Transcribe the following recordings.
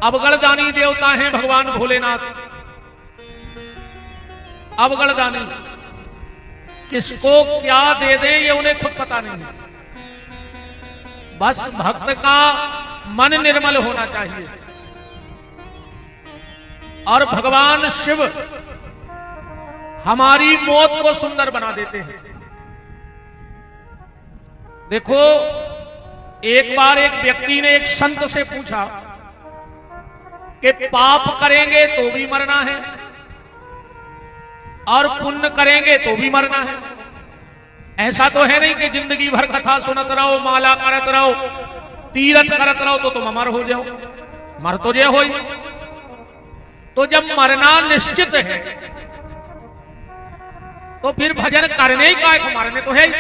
अवगणदानी देवता हैं भगवान भोलेनाथ। अवगणदानी, किसको क्या दे दें ये उन्हें खुद पता नहीं है। बस भक्त का मन निर्मल होना चाहिए। और भगवान शिव हमारी मौत को सुंदर बना देते हैं। देखो, एक बार एक व्यक्ति ने एक संत से पूछा कि पाप करेंगे तो भी मरना है और पुण्य करेंगे तो भी मरना है। ऐसा तो है नहीं कि जिंदगी भर कथा सुनत रहो, माला करत रहो, तीरथ करत रहो तो तुम अमर हो जाओ। मर तो जे हो। तो जब मरना निश्चित है तो फिर भजन करने ही का, मरने तो है ही।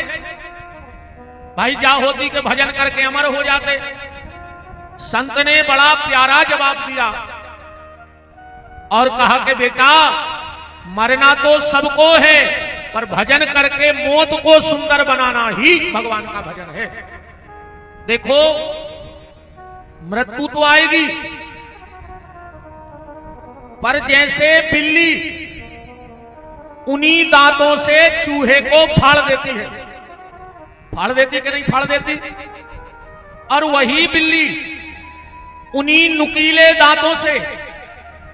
भाई जा होती कि भजन करके अमर हो जाते। संत ने बड़ा प्यारा जवाब दिया और कहा कि बेटा, मरना तो सबको है, पर भजन करके मौत को सुंदर बनाना ही भगवान का भजन है। देखो, मृत्यु तो आएगी, पर जैसे बिल्ली उन्हीं दांतों से चूहे को फाड़ देती है, फाड़ देती कि नहीं फाड़ देती, और वही बिल्ली उन्हीं नुकीले दांतों से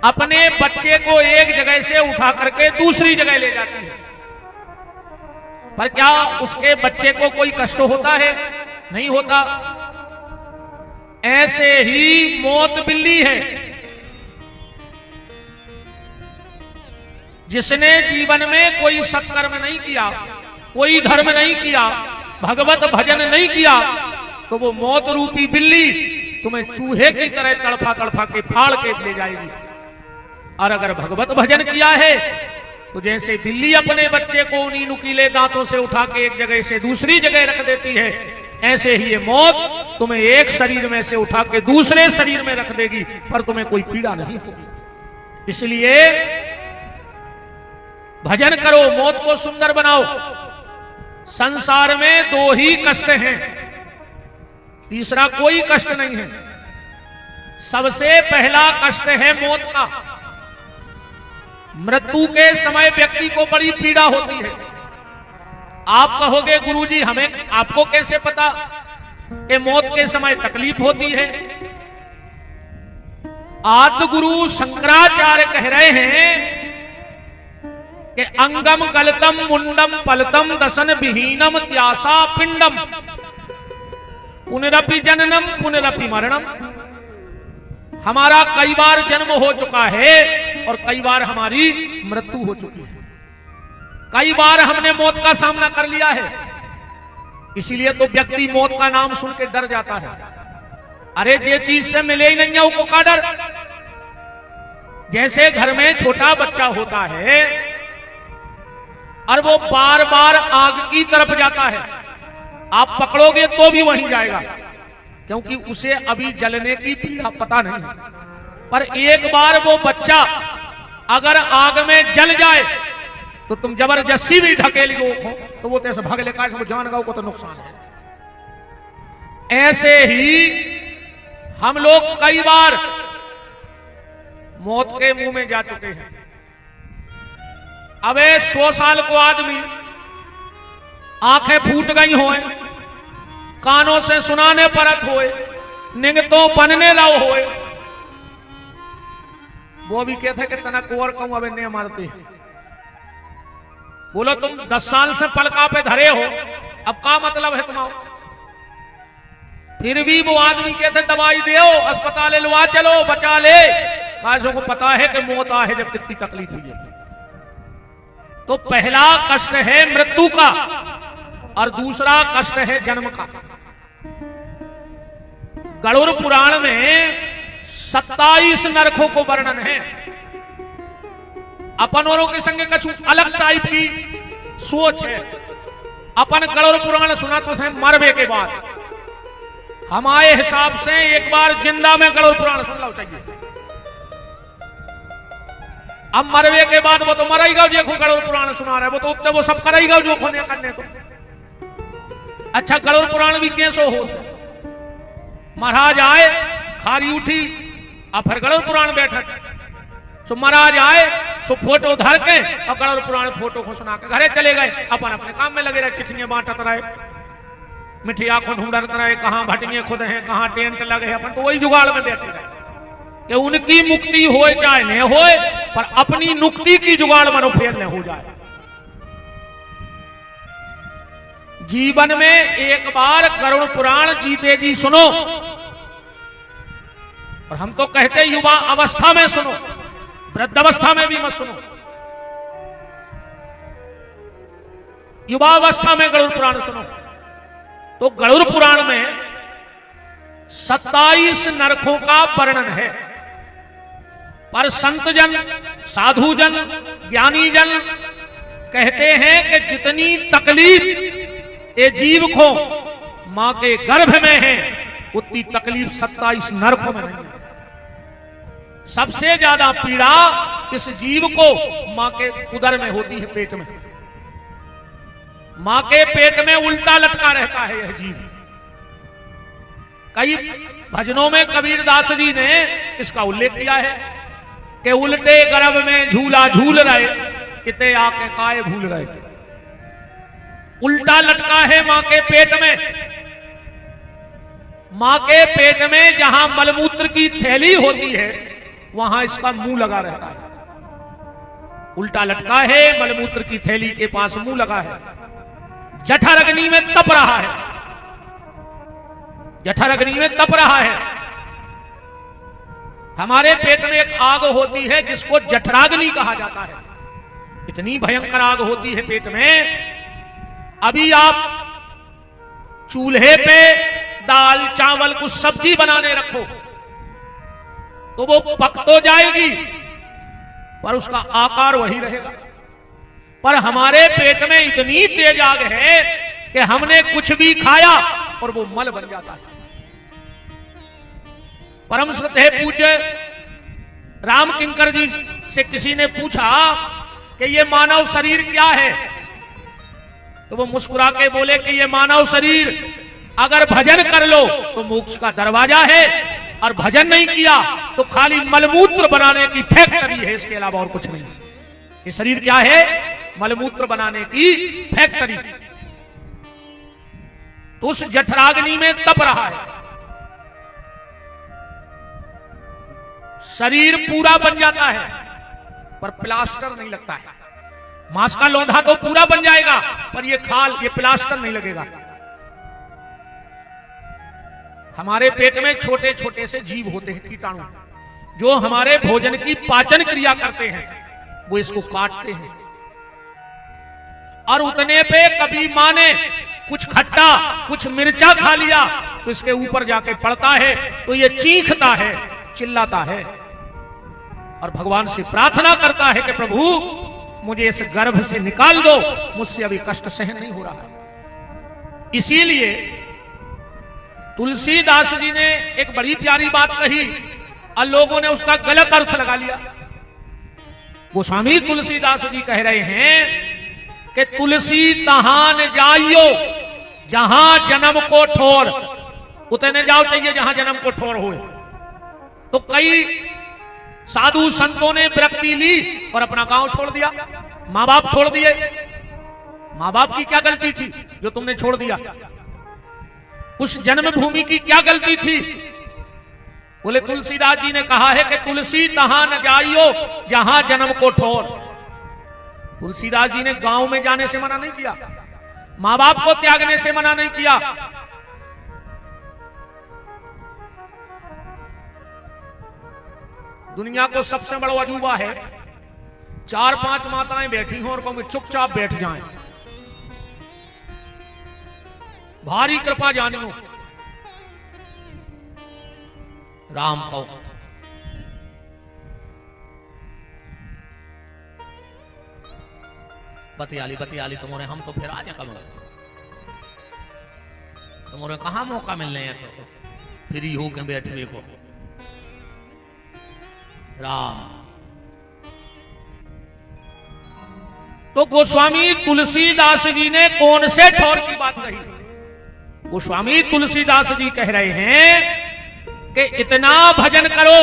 अपने बच्चे को एक जगह से उठा करके दूसरी जगह ले जाती है। पर क्या उसके बच्चे को कोई कष्ट होता है? नहीं होता। ऐसे ही मौत बिल्ली है। जिसने जीवन में कोई सत्कर्म नहीं किया, कोई धर्म नहीं किया, भगवत भजन नहीं किया, तो वो मौत रूपी बिल्ली तुम्हें चूहे की तरह तड़फा तड़फा के फाड़ के ले जाएगी। और अगर भगवत भजन किया है तो जैसे बिल्ली अपने बच्चे को उन्हीं नुकीले दांतों से उठा के एक जगह से दूसरी जगह रख देती है, ऐसे ही ये मौत तुम्हें एक शरीर में से उठा के दूसरे शरीर में रख देगी, पर तुम्हें कोई पीड़ा नहीं होगी। इसलिए भजन करो, मौत को सुंदर बनाओ। संसार में दो ही कष्ट हैं, तीसरा कोई कष्ट नहीं है। सबसे पहला कष्ट है मौत का। मृत्यु के समय व्यक्ति को बड़ी पीड़ा होती है। आप कहोगे गुरुजी हमें, आपको कैसे पता कि मौत के समय तकलीफ होती है? आद्य गुरु शंकराचार्य कह रहे हैं कि अंगम गलतम मुंडम पलतम दसन विहीनम त्यासा पिंडम पुनरपि जननम पुनरपि मरणम। हमारा कई बार जन्म हो चुका है और कई बार हमारी मृत्यु हो चुकी है। कई बार हमने मौत का सामना कर लिया है। इसीलिए तो व्यक्ति मौत का नाम सुन के डर जाता है। अरे जे चीज से मिले ही नहीं है उसको का डर। जैसे घर में छोटा बच्चा होता है और वो बार बार आग की तरफ जाता है, आप पकड़ोगे तो भी वहीं जाएगा, क्योंकि उसे अभी जलने की पीड़ा पता नहीं है। पर एक बार वो बच्चा अगर आग में जल जाए तो तुम जबरदस्ती भी ढकेली हो तो वो तैसे भाग लेगा, इसको जान गाओ को तो नुकसान है। ऐसे ही हम लोग कई बार मौत के मुंह में जा चुके हैं। अबे 100 साल को आदमी आंखें फूट गई होए, कानों से सुनाने परत होए, निगतो बनने लाओ होए, वो भी कहते कि तना कुंवर कहूं अबे नहीं मारते हैं। बोलो तुम 10 साल से पलका पे धरे हो, अब क्या मतलब है तुम्हारा? फिर भी वो आदमी कहते दवाई दे, अस्पताल लवा चलो बचा ले। काजों को पता है कि मौत आ है जब कितनी तकलीफ हुई है। तो पहला कष्ट है मृत्यु का और दूसरा कष्ट है जन्म का। गरुड़ पुराण में 27 नरकों को वर्णन है। अपन औरों के संग कुछ अलग टाइप की सोच है। अपन गरुड़ पुराण सुना तो है मरवे के बाद। हमारे हिसाब से एक बार जिंदा में गरुड़ पुराण सुन लो चाहिए। अब मरवे के बाद वो तो मरेगा, देखो गरुड़ पुराण सुना रहे, वो तो उतने वो सब करेगा जो खोने करने को। अच्छा गरुड़ पुराण भी कैसो हो? महाराज आए, खारी उठी अब फिर गरुड़ पुराण बैठक सो महाराज आए सो फोटो धर के और गरुड़ पुराण फोटो को सुना के घरे चले गए, अपन अपने काम में लगे रहे, चिट्ठियां बांटत रहे, मिठिया को ढूंढत रहे, कहां भटनिए खुद है, कहां टेंट लगे, अपन तो वही जुगाड़ में बैठे रहे कि उनकी मुक्ति होए चाहे न होए, पर अपनी नुक्ति की जुगाड़ मनो फेल न हो जाए। जीवन में एक बार गरुड़ पुराण जीते जी सुनो, और हम तो कहते युवा अवस्था में सुनो, वृद्ध अवस्था में भी मत सुनो। युवा अवस्था में गरुड़ पुराण सुनो। तो गरुड़ पुराण में 27 नरकों का वर्णन है, पर संत जन, साधु जन, ज्ञानी जन कहते हैं कि जितनी तकलीफ ये जीव को मां के गर्भ में है, उतनी तकलीफ 27 नरकों में नहीं है। सबसे ज्यादा पीड़ा इस जीव को मां के उदर में होती है, पेट में। मां के पेट में उल्टा लटका रहता है यह जीव। कई भजनों में कबीरदास जी ने इसका उल्लेख किया है कि उल्टे गर्भ में झूला झूल रहे, इते आके काय भूल रहे। उल्टा लटका है मां के पेट में। मां के पेट में जहां मलमूत्र की थैली होती है, वहां इसका मुंह लगा रहता है। उल्टा लटका है, मलमूत्र की थैली के पास मुंह लगा है, जठर अग्नि में तप रहा है, जठर अग्नि में तप रहा है। हमारे पेट में एक आग होती है जिसको जठराग्नि कहा जाता है। इतनी भयंकर आग होती है पेट में। अभी आप चूल्हे पे दाल चावल कुछ सब्जी बनाने रखो तो वो पक तो जाएगी, पर उसका आकार वही रहेगा। पर हमारे पेट में इतनी तेज आग है कि हमने कुछ भी खाया और वो मल बन जाता है। परम श्रद्धेय पूज्य राम किंकर जी से किसी ने पूछा कि ये मानव शरीर क्या है, तो वो मुस्कुरा के बोले कि ये मानव शरीर अगर भजन कर लो तो मोक्ष का दरवाजा है, और भजन नहीं किया तो खाली मलमूत्र बनाने की फैक्ट्री है, इसके अलावा और कुछ नहीं। ये शरीर क्या है? मलमूत्र बनाने की फैक्ट्री। तो उस जठराग्नि में तप रहा है, शरीर पूरा बन जाता है पर प्लास्टर नहीं लगता है। मांस का लोंधा तो पूरा बन जाएगा, पर ये खाल, ये प्लास्टर नहीं लगेगा। हमारे पेट में छोटे छोटे से जीव होते हैं, कीटाणु, जो हमारे भोजन की पाचन क्रिया करते हैं, वो इसको काटते हैं। और उतने पे कभी मां ने कुछ खट्टा, कुछ मिर्चा खा लिया तो इसके ऊपर जाके पड़ता है, तो ये चीखता है, चिल्लाता है, और भगवान से प्रार्थना करता है कि प्रभु मुझे इस गर्भ से निकाल दो, मुझसे अभी कष्ट सहन नहीं हो रहा है। इसीलिए तुलसीदास जी ने एक बड़ी प्यारी बात कही और लोगों ने उसका गलत अर्थ लगा लिया। गोस्वामी तुलसीदास जी कह रहे हैं कि तुलसी तहान जाइयो जहां जन्म को ठोर, उतने जाओ चाहिए जहां जन्म को ठोर हुए। तो कई साधु संतों ने विरक्ति ली और अपना गांव छोड़ दिया, मां बाप छोड़ दिए। मां बाप की क्या गलती थी जो तुमने छोड़ दिया? उस जन्मभूमि की क्या गलती थी? बोले तुलसीदास जी ने कहा है कि तुलसी तहां न जाइयो जहां जन्म को ठोर। तुलसीदास जी ने गांव में जाने से मना नहीं किया, मां बाप को त्यागने से मना नहीं किया। दुनिया को सबसे बड़ा अजूबा है, 4-5 माताएं बैठी हों और कहोगे चुपचाप बैठ जाएं, भारी कृपा जानियो। राम कहो बतियाली बतियाली तुम्हारे, हम तो फिर आ जाए कम, तुम्हारे कहां मौका मिलने हैं फ्री हो के बैठने को। राम तो गोस्वामी तुलसीदास जी ने कौन से ठोर की बात कही? गोस्वामी तुलसीदास जी कह रहे हैं कि इतना भजन करो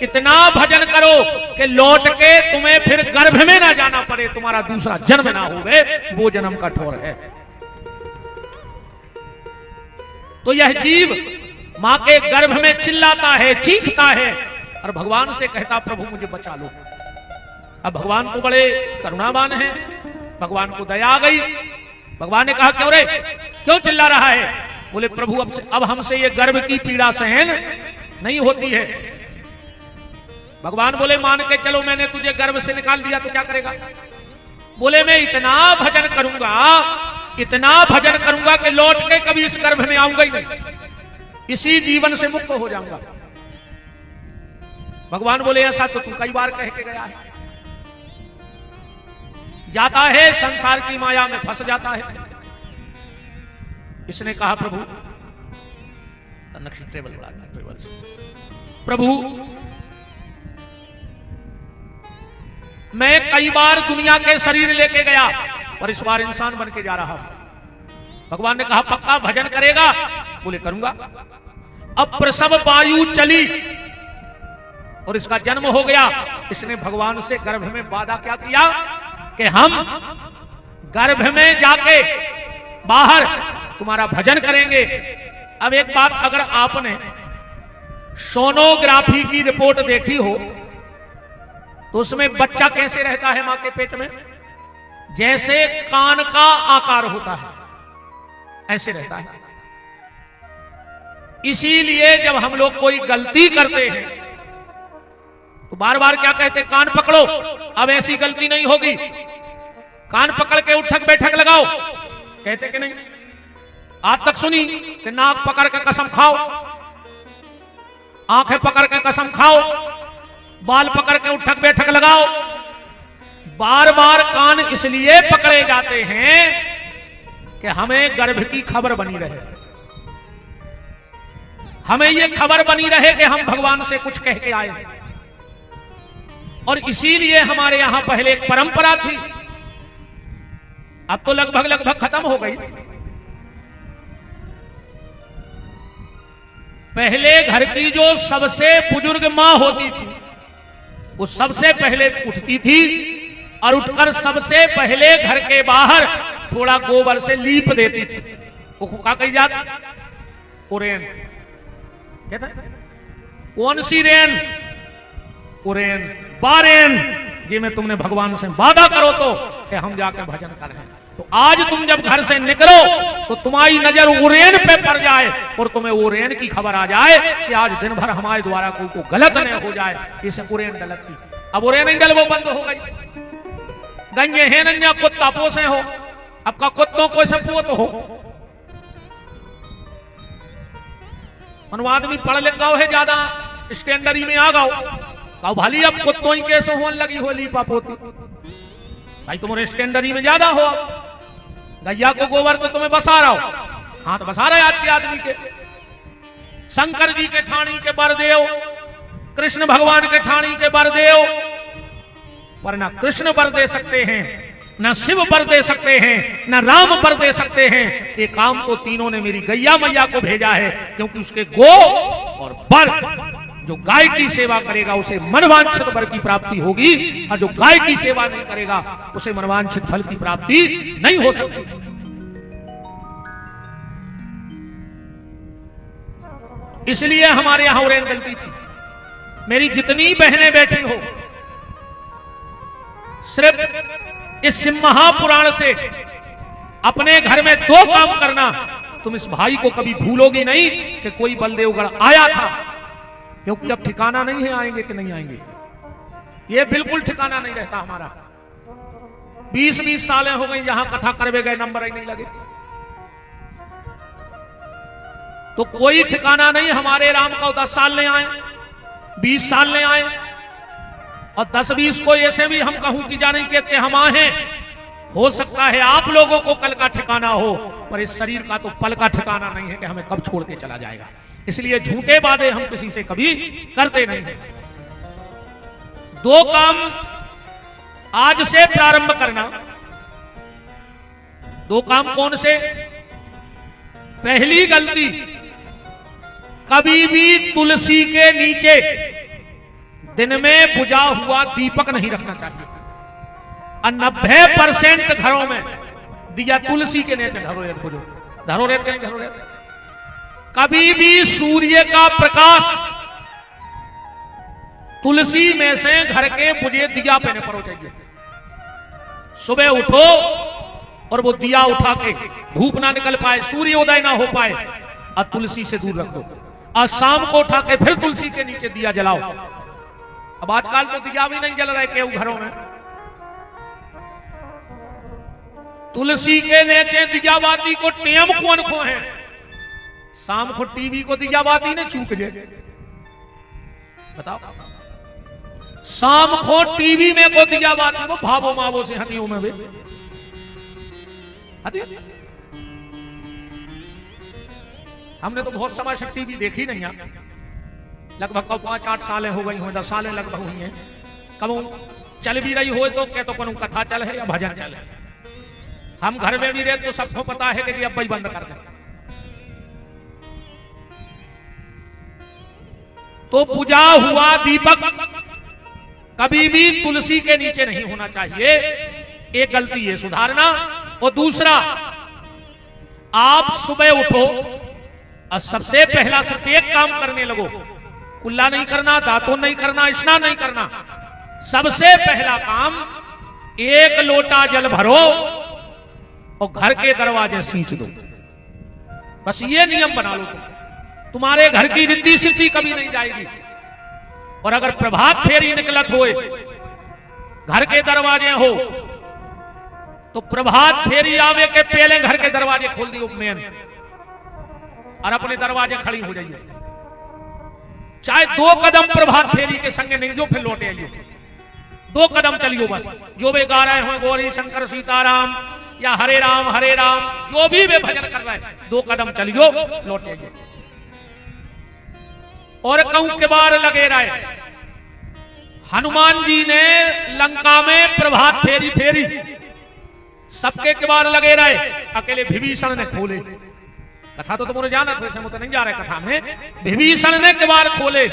इतना भजन करो कि लौट के तुम्हें फिर गर्भ में ना जाना पड़े, तुम्हारा दूसरा जन्म ना होवे, वो जन्म कठोर है। तो यह जीव मां के गर्भ में चिल्लाता है, चीखता है और भगवान से कहता प्रभु मुझे बचा लो। अब भगवान तो बड़े करुणावान हैं, भगवान को दया आ गई। भगवान ने कहा क्यों रे, क्यों चिल्ला रहा है? बोले प्रभु अब हमसे ये गर्भ की पीड़ा सहन नहीं होती है। भगवान बोले मान के चलो मैंने तुझे गर्भ से निकाल दिया तो क्या करेगा? बोले मैं इतना भजन करूंगा, इतना भजन करूंगा कि लौट के कभी इस गर्भ में आऊंगा ही नहीं, इसी जीवन से मुक्त हो जाऊंगा। भगवान बोले ऐसा तो तू कई बार कह के गया है। जाता है संसार की माया में फंस जाता है। इसने कहा प्रभु प्रभु मैं कई बार दुनिया के शरीर लेके गया और इस बार इंसान बन के जा रहा हूं। भगवान ने कहा पक्का भजन करेगा? बोले करूंगा। अब प्रसव वायु चली और इसका जन्म हो गया। इसने भगवान से गर्भ में वादा क्या किया कि हम गर्भ में जाके बाहर तुम्हारा भजन करेंगे। अब एक बात, अगर आपने सोनोग्राफी की रिपोर्ट देखी हो तो उसमें बच्चा कैसे रहता है मां के पेट में? जैसे कान का आकार होता है ऐसे रहता है। इसीलिए जब हम लोग कोई गलती करते हैं तो बार बार क्या कहते? कान पकड़ो, अब ऐसी गलती नहीं होगी, कान पकड़ के उठक बैठक लगाओ, कहते कि नहीं? आज तक सुनी कि नाक पकड़ के कसम खाओ, आंखें पकड़ के कसम खाओ, बाल पकड़ के उठक बैठक लगाओ। बार बार कान इसलिए पकड़े जाते हैं कि हमें गर्भ की खबर बनी रहे, हमें यह खबर बनी रहे कि हम भगवान से कुछ कह के आए। और इसीलिए हमारे यहां पहले एक परंपरा थी, अब तो लगभग खत्म हो गई। पहले घर की जो सबसे बुजुर्ग मां होती थी वो सबसे पहले उठती थी और उठकर सबसे पहले घर के बाहर थोड़ा गोबर से लीप देती थी। वो क्या कही जाती? उरेन कहता, कौन सी रेन? उरेन बारेन, जी में तुमने भगवान से वादा करो तो कि हम जाकर भजन करें। तो आज तुम जब घर से निकलो तो तुम्हारी नजर उरेन पे पड़ जाए और तुम्हें उरेन की खबर आ जाए कि आज दिन भर हमारे द्वारा कोई को गलत नहीं हो जाए, इसे उरेन डलती। अब उरेन नहीं डल, वो बंद हो गई। गंजे है नन्या कुत्ता पोसे हो, अब का कुत्तों को सब पोत हो। आदमी पढ़ लिख गाओ है ज्यादा, स्टैंडर्ड में आ गाओ गाओ भाली, अब कुत्तों ही कैसे होने लगी हो लीपा पोती। भाई तुम्हारे स्टैंडर्ड में ज्यादा हो, गैया को गोबर तो तुम्हें बसा रहा हो, हाथ बसा रहे आज के आदमी के। शंकर जी के ठाणी के बरदेव, कृष्ण भगवान के ठाणी के बरदेव, पर ना कृष्ण बर दे सकते हैं, ना शिव बर दे सकते हैं, ना राम बर दे सकते हैं। ये काम तो तीनों ने मेरी गैया मैया को भेजा है, क्योंकि उसके गो और बर, जो गाय की सेवा करेगा उसे मनवांछित वर की प्राप्ति होगी, और जो गाय की सेवा नहीं करेगा उसे मनवांछित फल की प्राप्ति नहीं हो सकती। इसलिए हमारे यहां उरेन गलती थी। मेरी जितनी बहनें बैठी हो, सिर्फ इस महापुराण से अपने घर में 2 काम करना। तुम इस भाई को कभी भूलोगी नहीं कि कोई बलदेवगढ़ आया था, क्योंकि अब ठिकाना नहीं है आएंगे कि नहीं आएंगे, ये बिल्कुल ठिकाना नहीं रहता हमारा। 20-20 सालें हो गई जहां कथा करवे गए, नंबर ही नहीं लगे, तो कोई ठिकाना नहीं। हमारे राम का 10 साल नहीं आए, 20 साल नहीं आए, और 10-20 को ऐसे भी हम कहूं कि जाने के हम आए। हो सकता है आप लोगों को कल का ठिकाना हो, पर इस शरीर का तो पल का ठिकाना नहीं है कि हमें कब छोड़ के चला जाएगा। इसलिए झूठे वादे हम किसी से कभी करते नहीं हैं। 2 काम आज से प्रारंभ करना। 2 काम कौन से? पहली गलती, कभी भी तुलसी के नीचे दिन में बुझा हुआ दीपक नहीं रखना चाहिए। और 90% घरों में दिया तुलसी के नीचे धरोरेत बुझो, धरोरेत कहीं धरोरेत। कभी भी सूर्य का प्रकाश तुलसी में से घर के बुझे दिया पे न पड़ो चाहिए। सुबह उठो और वो दिया उठा के धूप ना निकल पाए, सूर्योदय ना हो पाए, और तुलसी से दूर रख दो। और शाम को उठा के फिर तुलसी के नीचे दिया जलाओ। अब आजकल तो दिया भी नहीं जल रहे केहू घरों में। तुलसी के नीचे दिया बाती को टेम कौन को है? शाम को टीवी को दिया बाती ने चूक जे बताओ। शाम को टीवी में को दिया बाती वो भावो मावो से हतियों में भी हमने तो बहुत समय से टीवी देखी नहीं है, लगभग 5-8 सालें हो गई हो, 10 सालें लगभग हुई हैं। कबू चल भी रही हो तो क्या तो कौन कथा चल है या भजन चल है। हम घर में भी रहे तो सबको पता है कि अब भाई बंद कर दें। तो पूजा हुआ दीपक कभी भी तुलसी के नीचे नहीं होना चाहिए। एक गलती है सुधारना। और दूसरा, आप सुबह उठो और सबसे पहला सिर्फ एक काम करने लगो। कुल्ला नहीं करना, दातुन नहीं करना, स्नान नहीं करना। सबसे पहला काम, एक लोटा जल भरो और घर के दरवाजे सींच दो। बस ये नियम बना लो तुम्हारे घर की रिद्धि सिद्धि कभी नहीं जाएगी। और अगर प्रभात फेरी निकलत होए, घर के दरवाजे हो, तो प्रभात फेरी आवे के पहले घर के दरवाजे खोल दियो मेन, और अपने दरवाजे खड़ी हो जाइए। चाहे 2 कदम प्रभात फेरी के संगे नहीं जो, फिर लौटे आइए। 2 कदम चलियो बस। जो भी गा रहे हो गौरी शंकर सीताराम या हरे राम जो भी वे भजन कर रहे हैं, 2 कदम चलियो, लौटे आइए। और कहूं के बार लगे रहे। हनुमान जी ने लंका में प्रभात फेरी फेरी, सबके किवाड़ लगे रहे, अकेले विभीषण ने खोले। कथा तो तुमने जाना था, तो नहीं जा रहे कथा में। विभीषण ने किवाड़ खोले।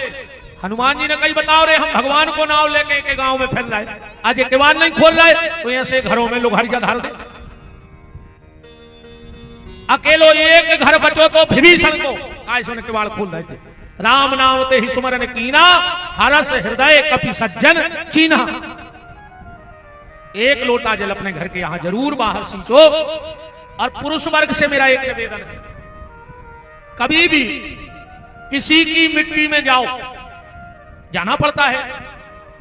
हनुमान जी ने कही बताओ रे, हम भगवान को नाव लेके के गांव में फैल रहे, आज ये किवाड़ नहीं खोल रहे तो ऐसे घरों में लोग हरिया धार दे। अकेलो एक घर बचो तो विभीषण को कैसे ने किवाड़ खोल रहे थे। राम नाम ते ही सुमरन कीना, हरस हृदय कपि सज्जन चीना। एक लोटा जल अपने घर के यहां जरूर बाहर सींचो। और पुरुष वर्ग से मेरा एक निवेदन है, कभी भी किसी की मिट्टी में जाओ, जाना पड़ता है,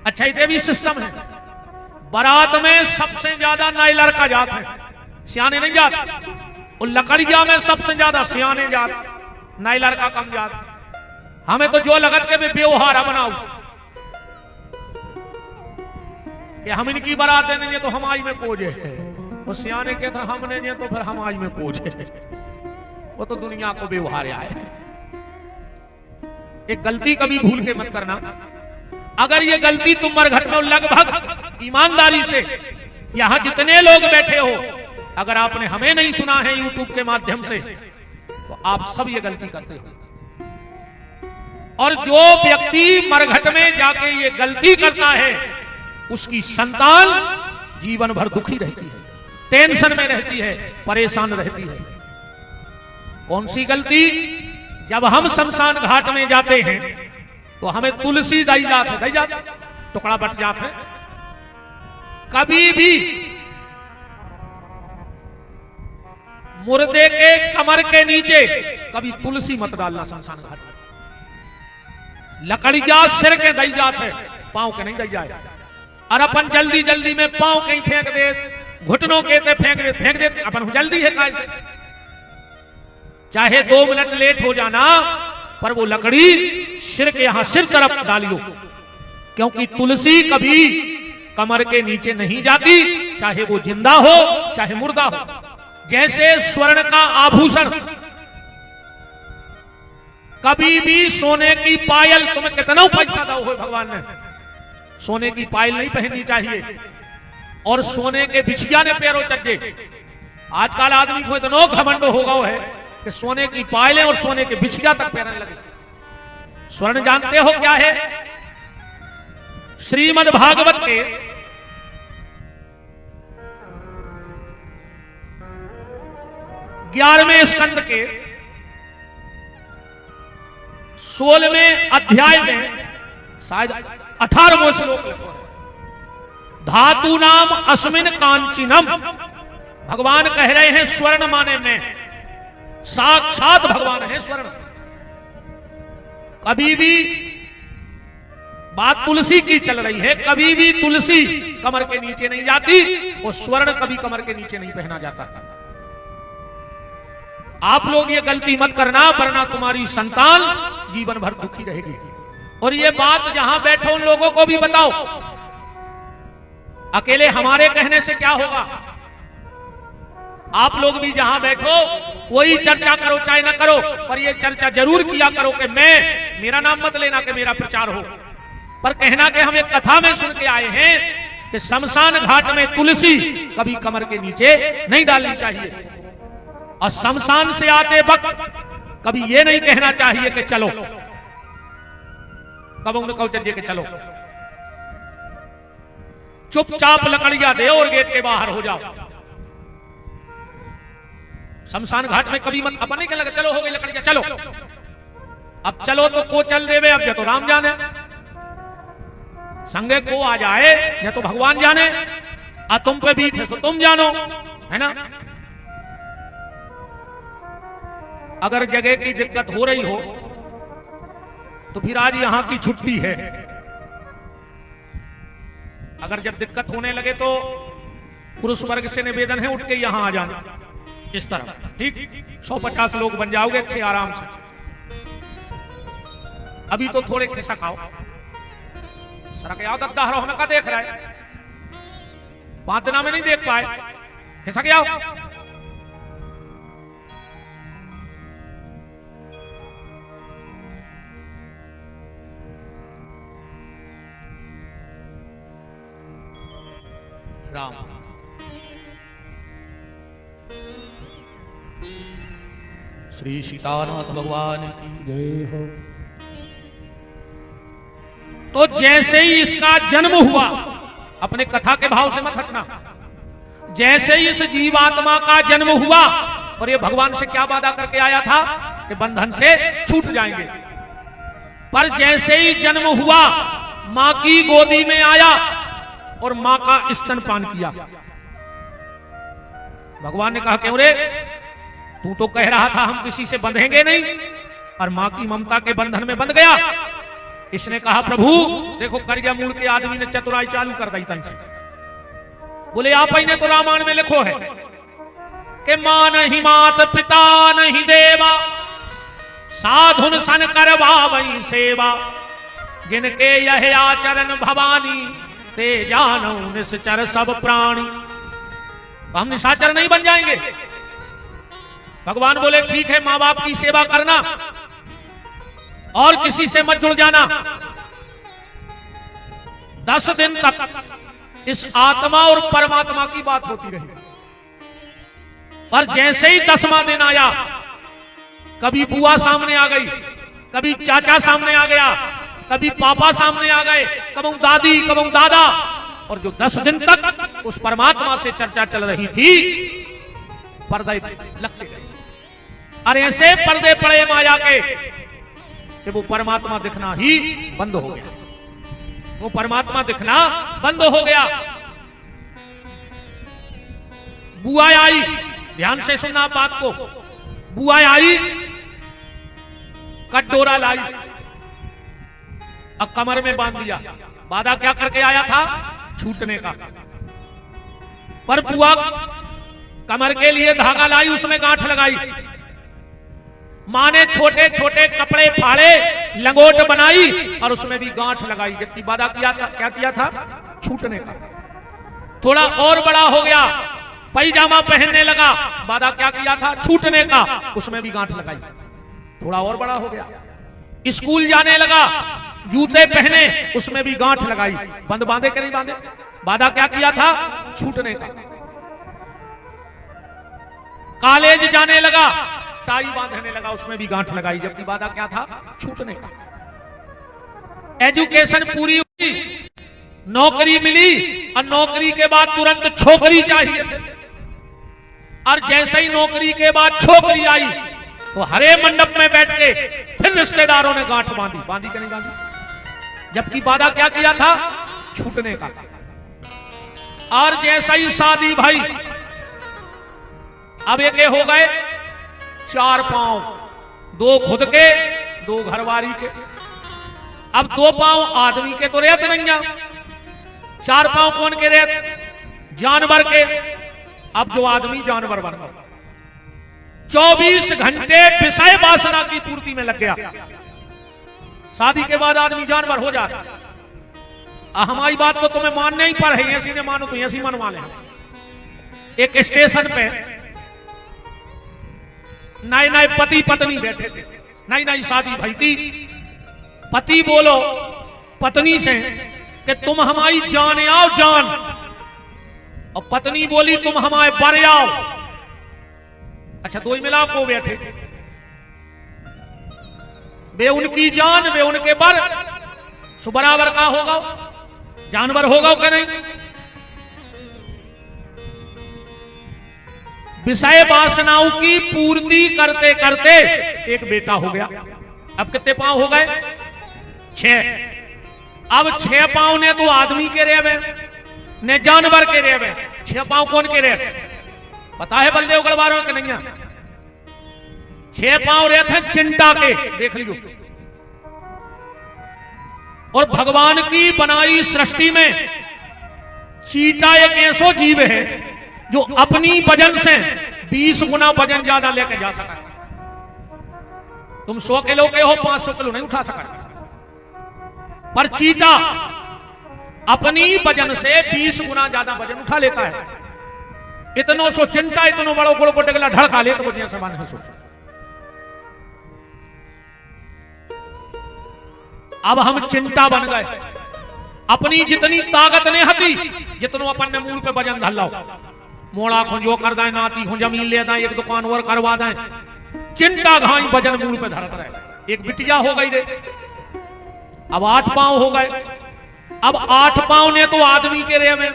अच्छा ये भी सिस्टम है। बारात में सबसे ज्यादा नाई लड़का जात है, सियाने नहीं जात। और लकड़िया में सबसे ज्यादा सियाने जात, नाई लड़का कम जात। हमें तो जो लगत के व्यवहार बनाओ कि हम इनकी बारात देने तो हम आज में कोजे है, और सियाने के तो हमने ने तो फिर हम आज में कोजे है। वो तो दुनिया को व्यवहार आए। एक गलती कभी भूल के मत करना। अगर ये गलती तुम मरघट में लगभग ईमानदारी से, यहां जितने लोग बैठे हो, अगर आपने हमें नहीं सुना है यूट्यूब के माध्यम से, तो आप सब ये गलती करते हो। और जो व्यक्ति मरघट में जाके ये गलती करता है, उसकी संतान जीवन भर दुखी रहती है, टेंशन में रहती है, परेशान रहती है। कौन सी गलती? जब हम शमशान घाट में जाते हैं तो हमें तुलसी दई जाते, टुकड़ा बट जाते। कभी भी मुर्दे के कमर के नीचे कभी तुलसी मत डालना शमशान घाट में। लकड़िया सिर के दई जाते, पांव के नहीं दई जाए। और अपन जल्दी जल्दी में पांव कहीं फेंक दे, घुटनों के ते फेंक दे अपन जल्दी है कैसे। चाहे 2 मिनट लेट हो जाना, पर वो लकड़ी सिर के यहां सिर तरफ डालियो, क्योंकि तुलसी कभी कमर के नीचे नहीं जाती, चाहे वो जिंदा हो चाहे मुर्दा हो। जैसे स्वर्ण का आभूषण, कभी भी सोने की पायल, तुम्हें कितना पैसा दो हो भगवान ने, सोने की पायल नहीं पहननी चाहिए। और सोने के बिछिया ने पैरों चज्जे। आजकल आदमी को इतना घमंड होगा है कि सोने की पायलें और सोने के बिछिया तक पहनने लगे। स्वर्ण जानते हो क्या है? श्रीमद् भागवत के 11वें स्कंद के 16वें अध्याय में शायद 18वां श्लोक लिखा है, धातु नाम अस्मिन कांचीनम। भगवान कह रहे हैं स्वर्ण माने में, साक्षात भगवान है स्वर्ण। कभी भी बात तुलसी की चल रही है, कभी भी तुलसी कमर के नीचे नहीं जाती और स्वर्ण कभी कमर के नीचे नहीं पहना जाता। आप लोग ये गलती मत करना, वरना तुम्हारी संतान जीवन भर दुखी रहेगी। और ये बात जहां बैठो उन लोगों को भी बताओ। अकेले हमारे कहने से क्या होगा, आप लोग भी जहां बैठो वही चर्चा करो, चाहे ना करो, पर ये चर्चा जरूर किया करो कि मेरा नाम मत लेना कि मेरा प्रचार हो, पर कहना कि हम एक कथा में सुन के आए हैं कि शमशान घाट में तुलसी कभी कमर के नीचे नहीं डालनी चाहिए, और शमशान से आते वक्त कभी ये नहीं कहना चाहिए कि चलो, कब उन्हें कहो चलिए कि चलो, चुपचाप लकड़ियां दे और गेट के बाहर हो जाओ। शमशान घाट में कभी मत अपन नहीं कहने लगे चलो हो गई लकड़ियां चलो। अब चलो तो को चल देवे, अब या तो राम जाने, संगे को आ जाए या तो भगवान जाने, आ तुम पे बीत है सो तुम जानो, है ना। अगर जगह की दिक्कत हो रही हो तो फिर आज यहां की छुट्टी है। अगर जब दिक्कत होने लगे तो पुरुष वर्ग से निवेदन है उठ के यहां आ जाना, इस तरह, ठीक। 150 लोग बन जाओगे अच्छे आराम से। अभी तो थोड़े खिसक आओ, सरक आओ, दद्दा हरो हमें का देख रहा है, 5 दिना में नहीं देख पाए, खिसक आओ। राम श्री सीतानाथ भगवान की जय हो। तो जैसे ही इसका जन्म हुआ, अपने कथा के भाव से मत हटना, जैसे ही इस जीवात्मा का जन्म हुआ, और ये भगवान से क्या वादा करके आया था कि बंधन से छूट जाएंगे, पर जैसे ही जन्म हुआ मां की गोदी में आया और मां का स्तनपान किया। भगवान ने कहा क्यों रे, तू तो कह रहा था हम किसी से बंधेंगे नहीं, और मां की ममता के बंधन में बंध गया। इसने कहा प्रभु देखो, करिया मूल के आदमी ने चतुराई चालू कर दी तन से। बोले आप ही ने तो रामायण में लिखो है कि मां नहीं मात पिता नहीं देवा, साधुन सन करवा वही सेवा, जिनके यह आचरण भवानी, ते जानो निश्चर सब प्राणी। हम निशाचर नहीं बन जाएंगे। भगवान बोले ठीक है, मां बाप की सेवा करना और किसी से मत जुड़ जाना। 10 दिन तक इस आत्मा और परमात्मा की बात होती रही, पर जैसे ही 10वां दिन आया, कभी बुआ सामने आ गई, कभी चाचा सामने आ गया, कभी पापा सामने आ गए, कभी दादी, कभी दादा, और जो 10 दिन तक उस परमात्मा से चर्चा चल रही थी, पर्दे लगते गए। और ऐसे पर्दे पड़े माया के कि वो परमात्मा दिखना ही बंद हो गया, वो परमात्मा दिखना बंद हो गया। बुआ आई, ध्यान से सुनना बात को, बुआ आई, कटोरा लाई, अब कमर में बांध दिया। वादा क्या करके आया था, छूटने का, पर बुआ कमर के लिए धागा लाई, उसमें गांठ लगाई। मां ने छोटे छोटे कपड़े फाड़े, लंगोट बनाई और उसमें भी गांठ लगाई, जबकि वादा किया था, क्या किया था, छूटने का। थोड़ा और बड़ा हो गया, पैजामा पहनने लगा, वादा क्या किया था, छूटने का, उसमें भी गांठ लगाई। थोड़ा और बड़ा हो गया, स्कूल जाने लगा, जूते पहने, उसमें भी गांठ लगाई। बंद बांधे के नहीं बांधे, वादा क्या किया था, छूटने का। कॉलेज जाने लगा, टाई बांधने लगा, उसमें भी गांठ लगाई, जबकि वादा क्या था, छूटने का। एजुकेशन पूरी हुई, नौकरी मिली और नौकरी के बाद तुरंत छोकरी चाहिए थे। और जैसे ही नौकरी के बाद छोकरी आई तो हरे मंडप में बैठ के फिर रिश्तेदारों ने गांठ बांधी कि नहीं बांधी, जबकि वादा क्या किया था, छूटने का। और जैसा ही शादी भाई, अब एक हो गए 4 पांव, 2 खुद के 2 घरवाली के। अब 2 पांव आदमी के तो रेत नहीं, 4 पांव कौन के रेत, जानवर के। अब जो आदमी जानवर बन गया, 24 घंटे विषय वासना की पूर्ति में लग गया। शादी के बाद आदमी जानवर हो जाता। हमारी बात तो तुम्हें मानने ही पर है, ऐसी ने मानो तो ऐसी मनवा ले। एक स्टेशन पे नए नए पति पत्नी बैठे थे, नई नई शादी भई थी। पति बोलो पत्नी से कि तुम हमारी जान आओ जान, और पत्नी बोली तुम हमारे बर आओ। अच्छा, 2 ही मिला को बैठे, वे उनकी जान वे उनके बर, सो बराबर का होगा, जानवर होगा क्या नहीं। विषय वासनाओं की पूर्ति करते करते एक बेटा हो गया। अब कितने पांव हो गए, 6। अब 6 पांव ने तो आदमी के रेवे ने जानवर के रेवे, 6 पांव कौन के रेवे पता है बलदेव गढ़वारों के नहीं। 6 पांव रहे थे चिंटा के, देख लियो। और भगवान की बनाई सृष्टि में चीता एक ऐसो जीव है जो अपनी वजन से 20 गुना वजन ज्यादा लेकर जा सका। तुम 100 किलो के हो, 500 किलो नहीं उठा सका, पर चीता अपनी वजन से 20 गुना ज्यादा वजन उठा लेता है। इतनो सो चिंता इतनो बड़ो गुड़ को टेगला ढड़का ले तो मुझे समान हंसो। अब हम चिंता बन गए, अपनी जितनी ताकत ने हती जितनो अपन ने मूल पे वजन धल्लाओ, मोड़ा खो जो कर दाए, नाती खो जमीन ले दाए, एक दुकान और करवा दाए, चिंता घाई वजन मूल पे धरत रहे। एक बिटिया हो गई रे, अब 8 पांव हो गए। अब 8 पांव ने तो आदमी के रेवे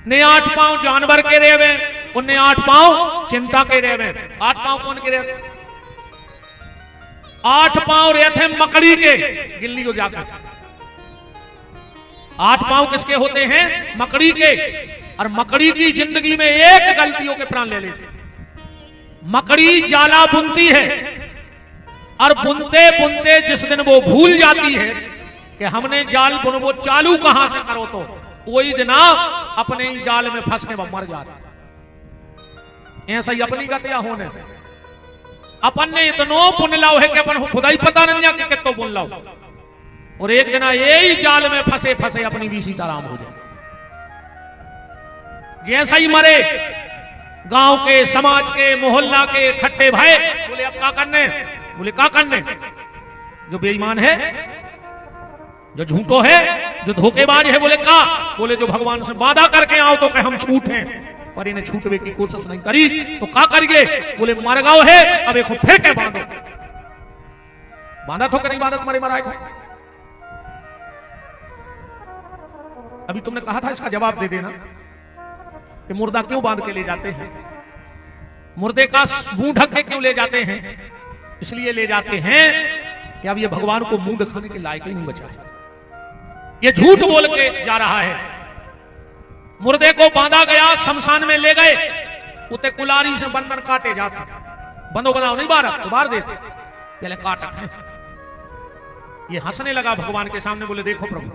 ने, 8 पांव जानवर के रेवे, उन्हें 8 पांव चिंता के रेवे। 8 पांव कौन के रेवे, 8 पांव रहे थे मकड़ी के, गिल्ली को जाकर 8 पांव किसके होते हैं, मकड़ी के। और मकड़ी की जिंदगी में एक गलतियों के प्राण ले लेते। मकड़ी जाला बुनती है और बुनते बुनते जिस दिन वो भूल जाती है कि हमने जाल बुन वो चालू कहां से करो, तो वही दिन अपने ही जाल में फंस के वो मर जाता। ऐसा ही अपनी गतियां होने, अपन ने इतनो बुन लाओ है कि अपन खुदा ही पता नहीं कि कितो बुन लाओ, और एक दिन यही जाल में फंसे फंसे अपनी भी सीताराम हो जाए। जैसा ही मरे गांव के, समाज के, मोहल्ला के खट्टे भाई बोले अब क्या करने, बोले क्या करने, जो बेईमान है, जो झूठो है, जो धोखेबाज है, बोले का, बोले जो भगवान से वादा करके आओ तो कहे हम छूट हैं, पर इन्हें छूटने की कोशिश नहीं करी तो क्या करिए, बोले मरगांव है, अब एक फिर के बांधो। बांधा तो कि नहीं बांधा, तुम्हारे मराए को। अभी तुमने कहा था इसका जवाब दे देना कि मुर्दा क्यों बांध के ले जाते हैं, मुर्दे का मुंह ढक के क्यों ले जाते हैं। इसलिए ले जाते हैं कि अब ये भगवान को मुंह दिखाने के लायक ही नहीं बचा है, ये झूठ बोल के जा रहा है। मुर्दे को बांधा गया, शमशान में ले गए, उते कुलारी से बंधन काटे जाते, बंदो बनाओ नहीं बारह तो बार देते, पहले काटत है। ये हंसने लगा भगवान के सामने, बोले देखो प्रभु,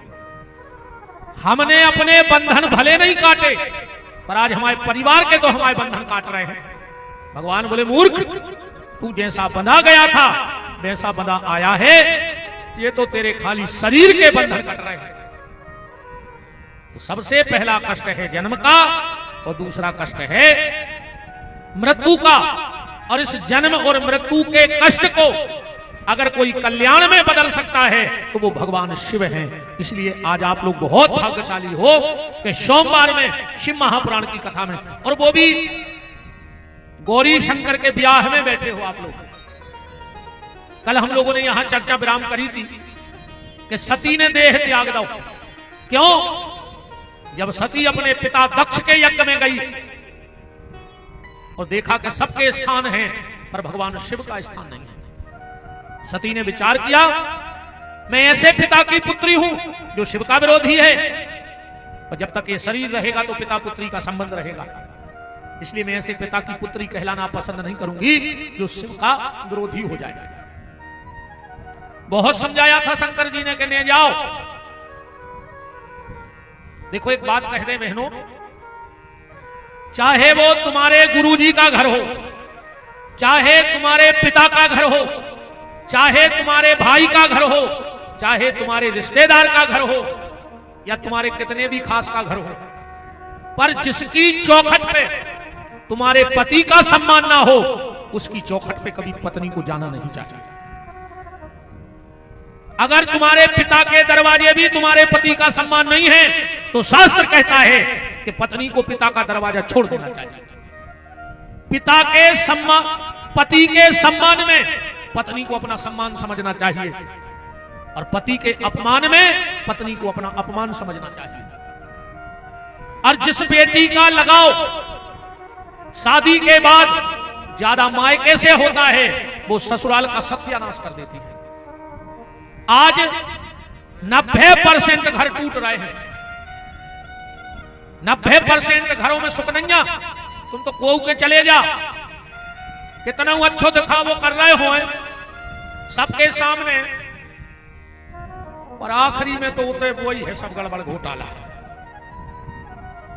हमने अपने बंधन भले नहीं काटे, पर आज हमारे परिवार के तो हमारे बंधन काट रहे हैं। भगवान बोले मूर्ख, तू जैसा बंधा गया था वैसा बंधा आया है, ये तो तेरे खाली शरीर के बंधन कट रहे हैं। तो सबसे पहला कष्ट है जन्म का, और दूसरा कष्ट है मृत्यु का। और इस जन्म और मृत्यु के कष्ट को अगर कोई कल्याण में बदल सकता है तो वो भगवान शिव हैं। इसलिए आज आप लोग बहुत भाग्यशाली हो कि सोमवार में शिव महापुराण की कथा में, और वो भी गौरी शंकर के ब्याह में बैठे हो आप लोग। कल हम लोगों ने यहां चर्चा विराम करी थी कि सती ने देह त्याग दो, क्यों? जब सती अपने पिता दक्ष के यज्ञ में गई और देखा कि सबके स्थान हैं पर भगवान शिव का स्थान नहीं है, सती ने विचार किया मैं ऐसे पिता की पुत्री हूं जो शिव का विरोधी है, और जब तक ये शरीर रहेगा तो पिता पुत्री का संबंध रहेगा, इसलिए मैं ऐसे पिता की पुत्री कहलाना पसंद नहीं करूंगी जो शिव का विरोधी हो जाए। बहुत समझाया था शंकर जी ने, कहने जाओ। देखो एक बात कह दे बहनों, चाहे वो तुम्हारे गुरुजी का घर हो, चाहे तुम्हारे पिता का घर हो, चाहे तुम्हारे भाई का घर हो, चाहे तुम्हारे रिश्तेदार का घर हो, या तुम्हारे कितने भी खास का घर हो, पर जिसकी चौखट पे तुम्हारे पति का सम्मान ना हो, उसकी चौखट पे कभी पत्नी को जाना नहीं चाहिए। अगर तुम्हारे पिता के दरवाजे भी तुम्हारे पति का सम्मान नहीं है, तो शास्त्र कहता है कि पत्नी को पिता का दरवाजा छोड़ देना चाहिए। पिता के सम्मान, पति के सम्मान में पत्नी को अपना सम्मान समझना चाहिए, और पति के अपमान में पत्नी को अपना अपमान समझना चाहिए। और जिस बेटी का लगाव शादी के बाद ज्यादा मायके से होता है, वो ससुराल का सत्यानाश कर देती है। आज 90% घर टूट रहे हैं, 90% घरों में सुख नहीं है। तुम तो कोऊ के चले जा, कितना अच्छो दिखावो कर रहे हो सबके सामने, और आखिरी में तो उतरे वही है सब गड़बड़ घोटाला।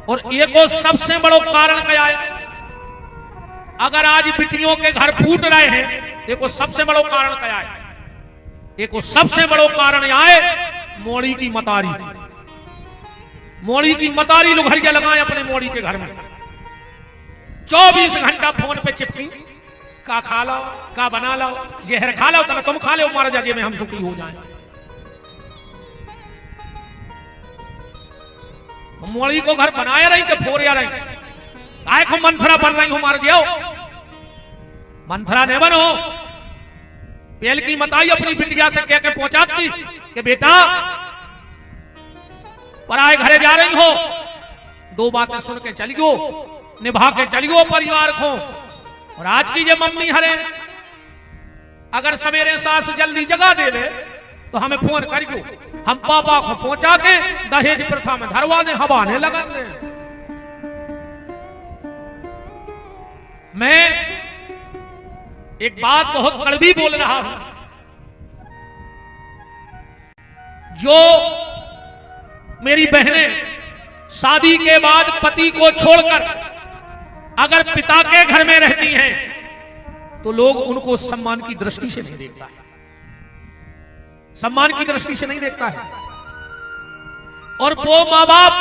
और ये को सबसे बड़ो कारण क्या है? अगर आज बिटियों के घर फूट रहे हैं, देखो सबसे बड़ो कारण क्या है? देखो सबसे बड़ो कारण यह है मोड़ी की मतारी। मोड़ी की मतारी लुघरिया लगाए अपने मोड़ी के घर में, 24 घंटा फोन पे चिपकी, का खा लो, का बना लो, जहर खा लो, तुम खा लो, मारा जाए में हम सुखी हो जाए। मोड़ी को घर बनाया रही कि फोरिया रही, आए को मंथरा बन रही हो, मार दियो। मंथरा ने बनो, पेल की मताई अपनी बिटिया से कह के पहुंचाती कि बेटा पराए घरे जा रही हो, 2 बातें सुन के चलियो, निभा के चलियो परिवार को। और आज की ये मम्मी हरे, अगर सवेरे सास जल्दी जगा दे ले तो हमें फोन करियो, हम पापा को पहुंचा के दहेज प्रथा में धरवा दे, हवाने लगन दे। मैं एक बात बहुत कड़वी बोल रहा हूं, जो मेरी बहनें शादी के बाद पति को छोड़कर अगर पिता के घर में रहती हैं, तो लोग उनको सम्मान की दृष्टि से नहीं देखता है, सम्मान की दृष्टि से नहीं देखता है। और वो मां बाप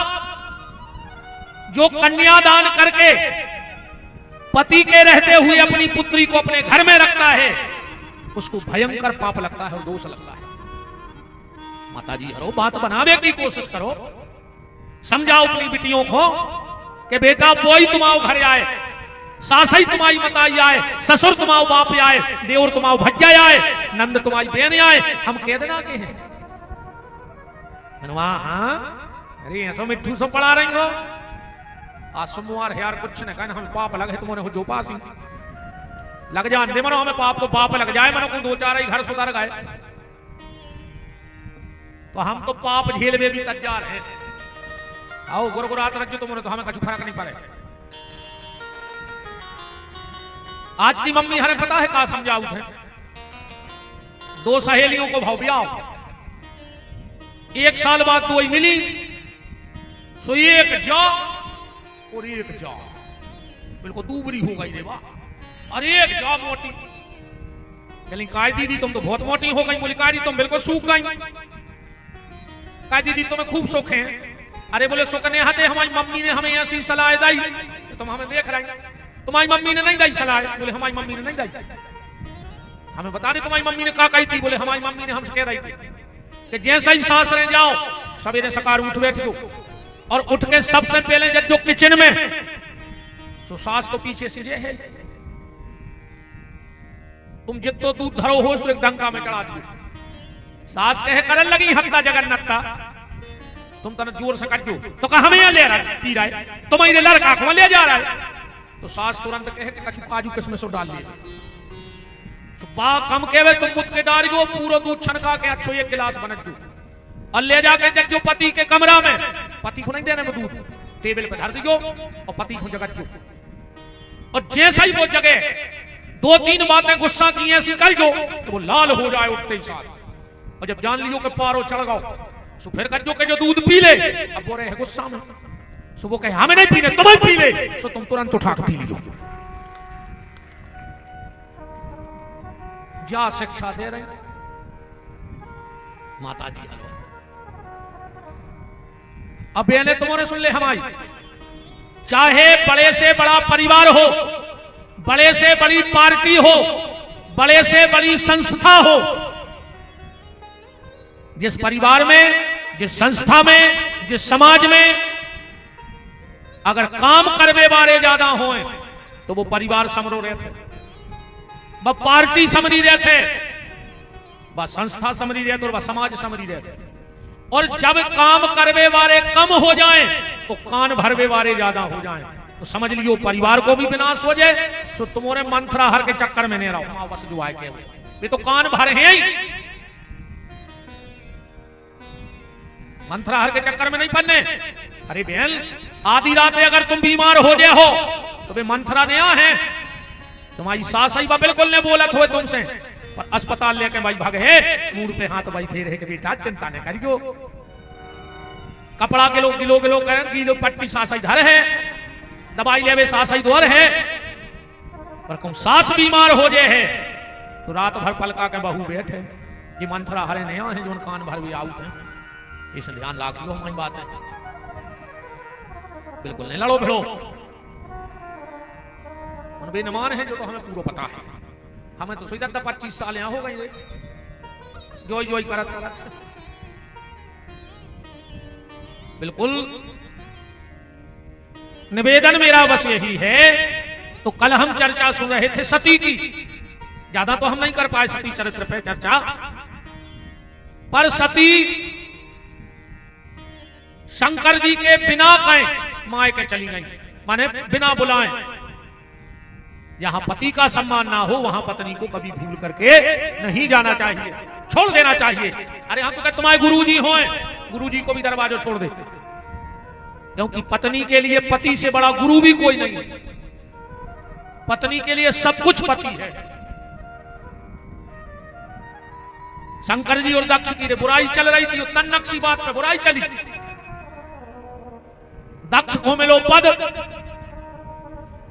जो कन्यादान करके पति के रहते हुए अपनी पुत्री को अपने घर में रखता है, उसको भयंकर पाप लगता है और दोष लगता है। माताजी हरो, बात बनावे की कोशिश करो, समझाओ अपनी बिटियों को कि बेटा बोई तुम्हारो घर आए, सासई तुम्हारी मताई आए, ससुर तुम्हारो बाप आए, देवर तुम्हारो भज्जा आए, नंद तुम्हारी बहन आए, हम कह देना के हैं मनवा। हाँ अरे ऐसा मिठू सब पढ़ा रही हो, आज सोमवार यार कुछ न कहना, हम पाप लगे तुम्हारे हो जो पास ही लग जान दे मनो, हमें पाप को पाप लग जाए मनो, को 2-4 ही घर सुधार गए तो हम तो पाप झेल में भी तैयार हैं। आओ गुरगुरात रख तुमने तो हमें कुछ फर्क नहीं पड़े। आज की मम्मी हमें पता है कहा समझाऊ थे, 2 सहेलियों को भाव ब्याह, 1 साल बाद 2 ही मिली, सो एक जा और एक जा बिल्कुल दूबरी हो गई रे वाह, और एक जा मोटी। चली काय दीदी तुम तो बहुत मोटी हो गई, बोली काय दीदी तुम बिल्कुल सूख गई, काय दीदी तुम्हें खूब सुख है। अरे बोले सुखने हते हमारी मम्मी ने हमें ऐसी सलाह दी, तुम हमें देख रहे, तुम्हारी मम्मी ने नहीं दी सलाह, बोले हमारी मम्मी ने नहीं दी, हमें बता दे तुम्हारी मम्मी ने क्या कही थी, बोले हमारी मम्मी ने हमसे कह रही थी कि जैसे ही सांस ले जाओ सवेरे सकार उठ बैठो, और उठ के सबसे पहले जब जो किचन में, तो सास तो पीछे से जे है, तुम जितो दूध धरो हो सो एक डंका में चढ़ा दियो। सास कहे करन लगी हत्ता जगन्नता, तुम तना जोर से कटो तो कहा हमें यहाँ ले रहा है पी रहा है तुम्हारे लड़का को ले जा रहा है तो सास तुरंत कहे कि कछु काजू किसमें सो डाल लिया बा कम केवे तुम मुद के डाल जो पूरा दूध छनका के अच्छो एक गिलास बनत जो और ले जाके जग जो पति के कमरा में पति को नहीं देने में दूध टेबल पे धर दियो और पति को जगत जो और जैसा ही वो जगह 2-3 बातें गुस्सा की ऐसी कर जो तो वो लाल हो जाए उठते ही साथ और जब जान लियो कि पारो चढ़ गओ सो फिर कर जो के जो दूध पी ले अब वो रहे गुस्सा में सो वो कहे हमें नहीं पीने तुम्हें पी ले सो तुम तुरंत उठा के पी लियो जा शिक्षा दे रहे माता जी हलो अब ने तुम्हारे सुन ले हमारी चाहे बड़े से बड़ा परिवार हो बड़े से बड़ी पार्टी हो बड़े से बड़ी संस्था हो जिस परिवार में जिस संस्था में जिस समाज में अगर काम करने वाले ज्यादा हों तो वो परिवार समरो रहते वह पार्टी समरी रहते वह संस्था समरी रहते और वह समाज समरी रहते और जब काम करने वाले कम हो जाएं तो कान भरवे वाले ज्यादा हो जाएं तो समझ लियो परिवार को भी विनाश हो जाए तो तुम्हारे मंत्रा हर के चक्कर में नहीं रहो बस जो आए के ये तो कान भरे हैं ही मंत्रा हर के चक्कर में नहीं पड़ने अरे बहन आधी रात में अगर तुम बीमार हो गए हो तो वे मंत्रा नया है तुम्हारी सास ही बिल्कुल ने बोला हो तुमसे पर अस्पताल लेके भाई भाग है मुंह पे हाथ भाई फेर है कि बेटा चिंता नहीं करियो कपड़ा के लोग गिलो कर गिलो पट्टी सास इधर है दवाई लेवे सास इधर है पर तुम सास बीमार हो जाए है तो रात भर पलका के बहू बैठे ये मंत्रा हरे नया है जो कान भर भी आउट है इस ध्यान रखियो हमारी बात है बिल्कुल नहीं लड़ो भिड़ो बेनमान है जो तो हमें पूरा पता है हमें तो सोचा 25 साल यहां हो गई जोई जोई करत बिल्कुल निवेदन मेरा बस यही है तो कल हम चर्चा सुन रहे थे सती की ज्यादा तो हम नहीं कर पाए सती चरित्र पे चर्चा पर सती शंकर जी के बिना कहे माए के चली गई माने बिना बुलाए जहां पति का सम्मान ना हो वहां पत्नी को कभी भूल करके नहीं जाना चाहिए छोड़ देना चाहिए अरे हम तो कहते तुम्हारे गुरुजी हो गुरुजी को भी दरवाजा छोड़ दे क्योंकि पत्नी के लिए पति से बड़ा गुरु भी कोई नहीं है पत्नी के लिए सब कुछ पति है शंकर जी और दक्ष की बुराई चल रही थी तन्नक्सी बात पे बुराई चली दक्ष को मिलो पद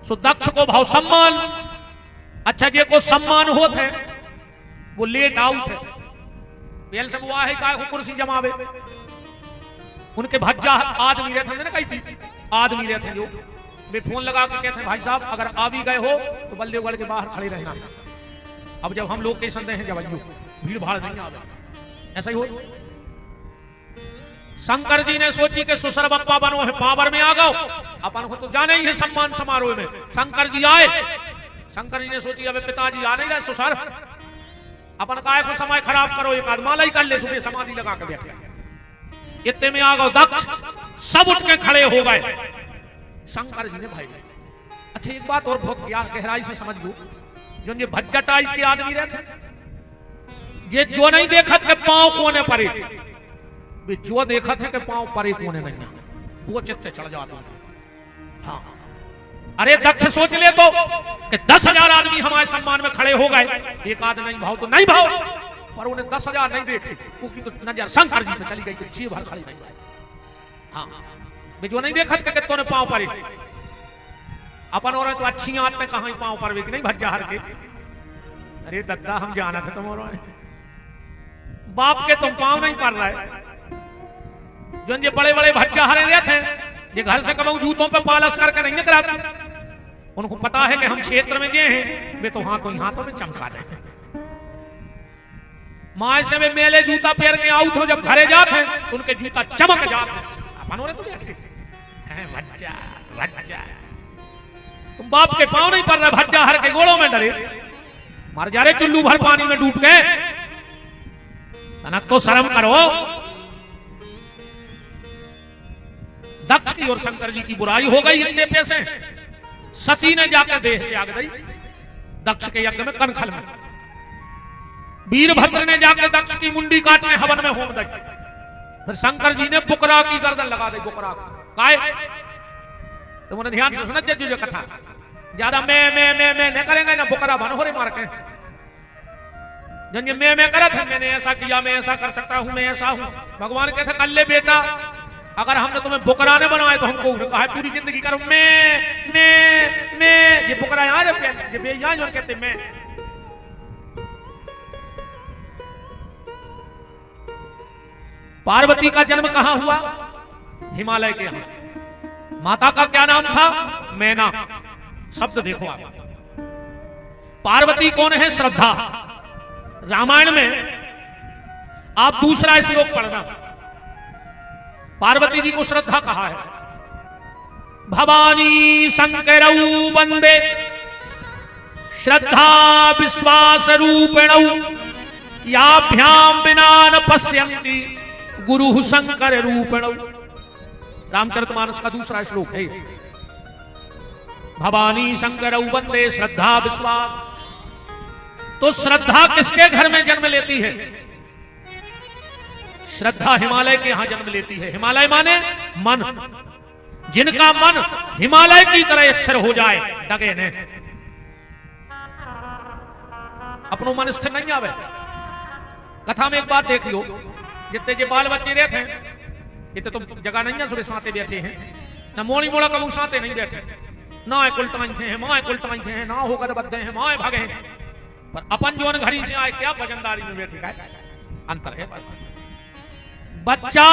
सो दक्ष को भाव सम्मान अच्छा जे को सम्मान होत है वो लेट आउट है बेल सब हुआ है काय को कुर्सी जमावे उनके भज्जा आदमी रहते हैं ना कही थी आदमी रहते जो वे फोन लगा के कहते हैं भाई साहब अगर आ भी गए हो तो बल्लेगढ़ के बाहर खड़े रहना अब जब हम लोकेशन दे हैं जब भीड़ भाड़ नहीं आवे ऐसा ही हो शंकर जी ने सोची कि सुसर बप्पा बनो है पावर में आ गओ अपन को तो जाने ही है सम्मान समारोह में शंकर जी आए शंकर जी ने सोची अब पिताजी आ नहीं रहे सुसर अपन काय को समय खराब करो एक आदमाला ही कर ले सुबह समाधि लगा के बैठ गए इतने में आ गओ दक्ष सब उठ के खड़े हो गए शंकर जी ने भाई अच्छा एक बात और बहुत गहराई से समझ लो जो ये भज्जा टाइप के आदमी रहते ये जो नहीं देखा के पांव कोने परे जो देखा था कि पांव परे कोने नहीं वो चित्ते चढ़ जाते हाँ अरे दक्ष सोच ले तो कि 10,000 आदमी हमारे सम्मान में खड़े हो गए एक आध नहीं भाव तो नहीं भाव पर उन्हें 10,000 नहीं देखे क्योंकि तो नजर शंकर जी पे चली गई कि जी भर खड़ी नहीं भाई हाँ जो नहीं देखा कि कितनों ने पांव परे अपन और तो अच्छी आत में कहा पांव पर भी नहीं भज्जा हर के अरे दद्दा हम जाना था तुम्हारा बाप के तुम पांव नहीं पड़ रहे जो ये बड़े बड़े भज्जा हरे रहते हैं ये घर से कमाऊ जूतों पे पालस करके नहीं निकलाते उनको पता है कि हम क्षेत्र में जे हैं वे तो हाथों में चमका देते माए से वे मेले जूता पहन के आउट हो जब घरे जाते हैं उनके जूता चमक जाते अपन तो बैठे भज्जा भज्जा तुम बाप के पांव नहीं पड़ रहे भज्जा हर के गोड़ों में डरे मर जा रहे चुल्लू भर पानी में डूब गए तनक तो शर्म करो दक्ष की और शंकर जी की बुराई हो गई इतने पैसे। सती ने जाकर देह त्याग दी दक्ष के यज्ञ में, कनखल में। वीरभद्र ने जाकर दक्ष की मुंडी काटने हवन में होम दी। फिर शंकर जी ने बुकरा की गर्दन लगा दी। बुकरा काय तुमने ध्यान से सुना जो कथा, ज्यादा मैं न करेंगे ना, बुकरा बन हो रे मार के। मैं करा था, मैंने ऐसा किया, मैं ऐसा कर सकता हूं, मैं ऐसा हूं। भगवान कहते कर ले बेटा, अगर हमने तुम्हें बुकरा ने बनाया तो हमको कहा पूरी जिंदगी करो मैं ये बुकरा यहाँ यहाँ जो कहते मैं। पार्वती का जन्म कहां हुआ? हिमालय के यहां। माता का क्या नाम था? मैना। शब्द देखो आप। पार्वती कौन है? श्रद्धा। रामायण में आप दूसरा श्लोक पढ़ना, पार्वती जी को श्रद्धा कहा है। भवानी शंकरौ वंदे श्रद्धा विश्वास रूपिणौ याभ्याम बिना न पश्यन्ति गुरु शंकर रूपिणौ। रामचरितमानस का दूसरा श्लोक है। भवानी शंकरौ वंदे श्रद्धा विश्वास। तो श्रद्धा किसके घर में जन्म लेती है? श्रद्धा हिमालय के यहां जन्म लेती है। हिमालय माने मन। जिनका मन हिमालय की तरह स्थिर हो जाए, डगे ने अपनो मन स्थिर नहीं आवे। कथा में एक बात देखियो, जितने जे बाल बच्चे रहते हैं, इतने तो जगह नहीं है सुबह साथे बैठे हैं ना, मोड़ी मोड़ा कबू साथे नहीं बैठे ना, कुलटाई हैं माए कुलटाई हैं ना, होकर बद्दे हैं माए भागे हैं। पर अपन जो घड़ी से आए क्या वजनदारी में बैठे है, अंतर है। बच्चा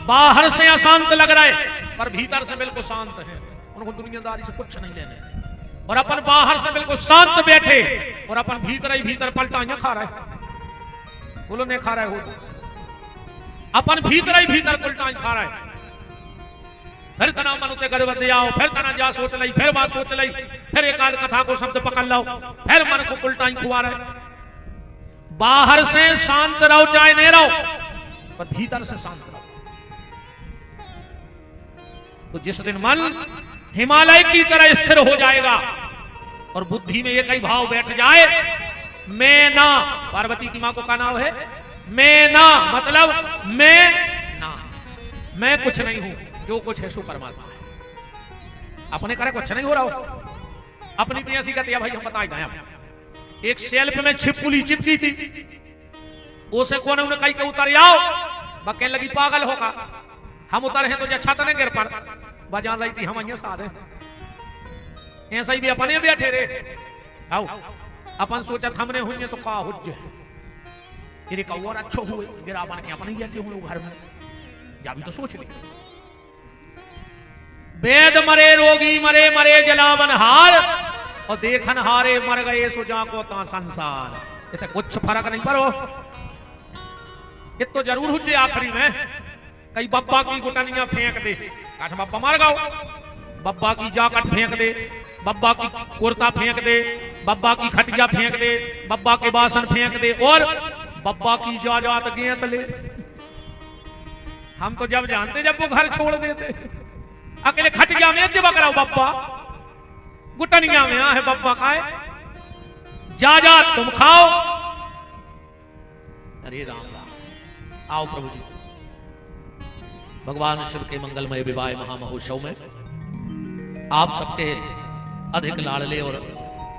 बाहर से अशांत लग रहा है पर भीतर से बिल्कुल शांत है, उनको दुनियादारी से कुछ नहीं लेने। और अपन बाहर से बिल्कुल शांत बैठे और अपन भीतर ही भीतर पलटाइयां खा रहा है। बोलो नहीं खा रहा है हो, अपन भीतर ही भीतर पलटाई खा रहा है। फिर तना मन उते गर्भ दे आओ, फिर तना जा सोच लई, फिर बात सोच लई, फिर एक आध कथा को शब्द पकड़ लो, फिर मन को उल्टाई खुआ रहे। बाहर से शांत रहो चाहे नहीं रहो, पर भीतर से शांत रहो। तो जिस दिन मन हिमालय की तरह स्थिर हो जाएगा और बुद्धि में एक ही भाव बैठ जाए, मैं ना, पार्वती की मां को का नाम है मैं ना, मतलब मैं ना, मैं कुछ नहीं हूं, जो कुछ है सो परमात्मा है। अपने करे कुछ नहीं हो रहा हो, अपनी तो ऐसी गति है भाई, हम बता दें। एक सेल्फ में छिपकुली चिपकी थी, उसे कोने उन्हें कहीं के उतर आओ, बकने लगी पागल होगा, हम उतर हैं तो अच्छा तो नहीं गिर पर बजा रही थी, हम अन्य साधे ऐसा ही भी अपने बैठे रे। आओ अपन सोचा हमने हुई तो का हुज्ज है, तेरे का और अच्छो हुए गिरा बन के अपने बैठे हुए घर में, जा भी तो सोच ली। वेद मरे रोगी मरे मरे जलावन हार, और देखन हारे मर गए सुजा को ता संसार। इतने कुछ फर्क नहीं पड़ो, ये तो जरूर हो जाए आखिरी में कई बब्बा की गुटनियां फेंक दे, काश बब्बा मार गाओ, बब्बा की जाकट फेंक दे, बब्बा की कुर्ता फेंक दे, बब्बा की खटिया फेंक दे, बब्बा के बासन फेंक दे, और बब्बा की जाजात गेंत ले। हम तो जब जानते जब वो घर छोड़ देते, अकेले खटिया में चिपक रहा बब्बा, गुटनिया में है बब्बा खाए, जा तुम खाओ। अरे राम राम, आओ प्रभु जी, भगवान शिव के मंगलमय विवाह महामहोत्सव में आप सबके अधिक लाडले और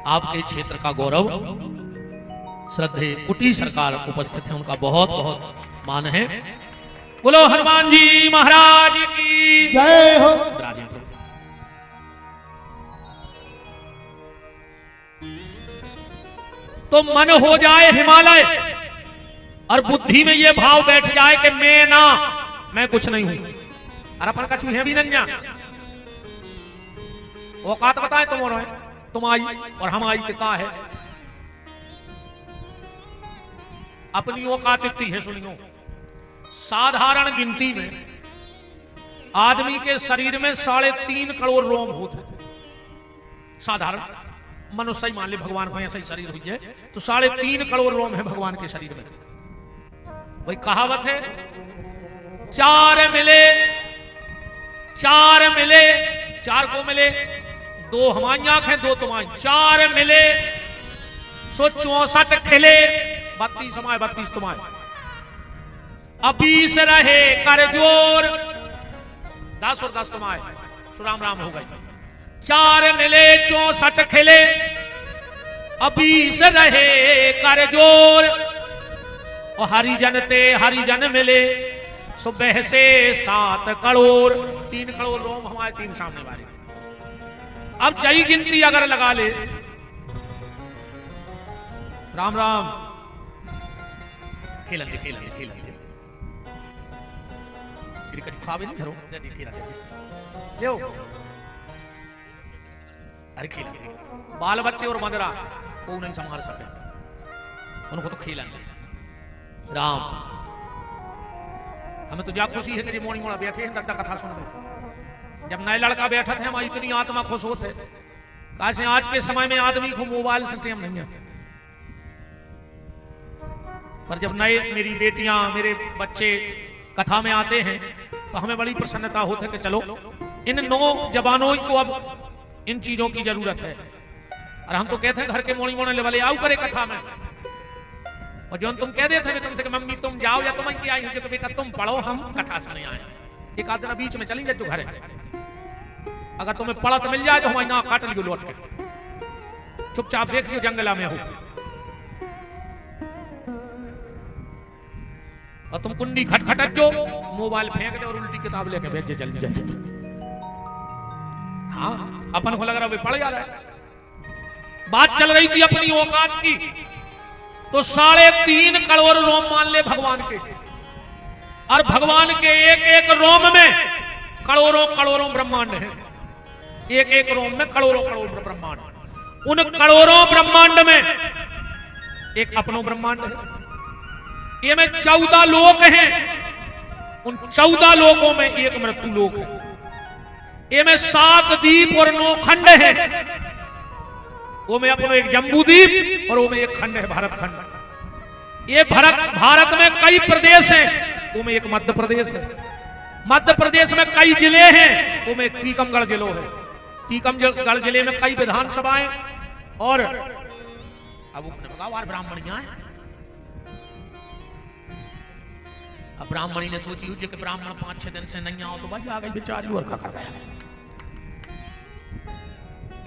आपके क्षेत्र का गौरव श्रद्धेय कुटी सरकार उपस्थित है, उनका बहुत बहुत मान है। बोलो हनुमान जी महाराज की जय हो। तो मन हो जाए हिमालय और बुद्धि में ये भाव बैठ जाए कि मैं ना, मैं कुछ नहीं हूं, और अपन का चूहे भी नहीं, औकात बताए तुम आई और हम आई के का है। अपनी औकात इतनी है, सुनियो, साधारण गिनती में आदमी के शरीर में 3.5 करोड़ रोम होते थे। साधारण मनुष्य ही मान ले, भगवान को ऐसा ही शरीर हुई है तो 3.5 करोड़ रोम है भगवान के शरीर में। वही कहावत है, 4 मिले चार मिले, चार को मिले, दो हमारी आंखें दो तुम्हारी, चार मिले सो 64 खिले, 32 हमारे 32 तुम्हारे, अब 20 रहे कर जोर, 10 और 10 तुम्हारे, सो राम राम हो गई। चार मिले 64 खिले, अब 20 रहे कर जोर, और हरिजन ते हरिजन मिले सुबह से 7 करोड़, 3 करोड़ रोम हमारे 3 सामने वाले। अब चाहिए गिनती अगर लगा ले, राम राम खेलन दे, खेलन दे, खेलन दे, क्रिकेट खावे नहीं घरों दे, खेलन दे जो, अरे खेलन दे, बाल बच्चे और मदरा वो नहीं संभाल सकते, उनको तो खेलन दे। राम हमें तो जा खुशी है तेरी मोड़ी मोड़ा बैठे हैं दत्ता कथा सुन रहे। जब नए लड़का बैठा थे हमारी इतनी आत्मा खुश होते, कैसे आज के समय में आदमी को मोबाइल से टेम नहीं है, पर जब नए मेरी बेटियां मेरे बच्चे कथा में आते हैं तो हमें बड़ी प्रसन्नता होती है कि चलो इन नौजवानों को अब इन चीजों की जरूरत है। और हम तो कहते हैं घर के मोड़ी मोड़ने वाले आओ करे कथा में, और जो तुम कह देते थे तुमसे कि मम्मी तुम जाओ या तुम की आई हो तो बेटा तुम पढ़ो हम कथा सुने आए, एक आध दिन बीच में चली जाए तो घर है, अगर तुम्हें पढ़ा तो मिल जाए तो हमारी ना काट लियो लौट के, चुपचाप देख लियो जंगला में हो, और तुम कुंडी खटखटक जो मोबाइल फेंक दे और उल्टी किताब लेके भेज दे जल्दी जल्दी। हाँ अपन को लग रहा है पढ़ जा रहा है। बात चल रही थी अपनी औकात की, तो 3.5 करोड़ रोम मान ले भगवान के, और भगवान के एक एक रोम में करोड़ों करोड़ों ब्रह्मांड है, एक एक रोम में करोड़ों करोड़ ब्रह्मांड। उन करोड़ों ब्रह्मांड में एक अपनो ब्रह्मांड है, ये में 14 लोक हैं, उन 14 लोकों में एक मृत्यु लोक है, ये में 7 द्वीप और 9 खंड है, वो में अपनो एक जम्बू द्वीप और वो में एक खंड है भारत खंड। ये भारत में कई प्रदेश हैं, वो में एक मध्य प्रदेश है, मध्य प्रदेश में कई जिले हैं, वो में टीकमगढ़ जिलो है, टीकमगढ़ जिले में कई विधानसभाएं, और अब बताओ ब्राह्मणियां हैं। अब ब्राह्मणी ने सोची हुई कि ब्राह्मण 5-6 दिन से नहीं आओ तो भाई आ गई बेचारी और खा गया,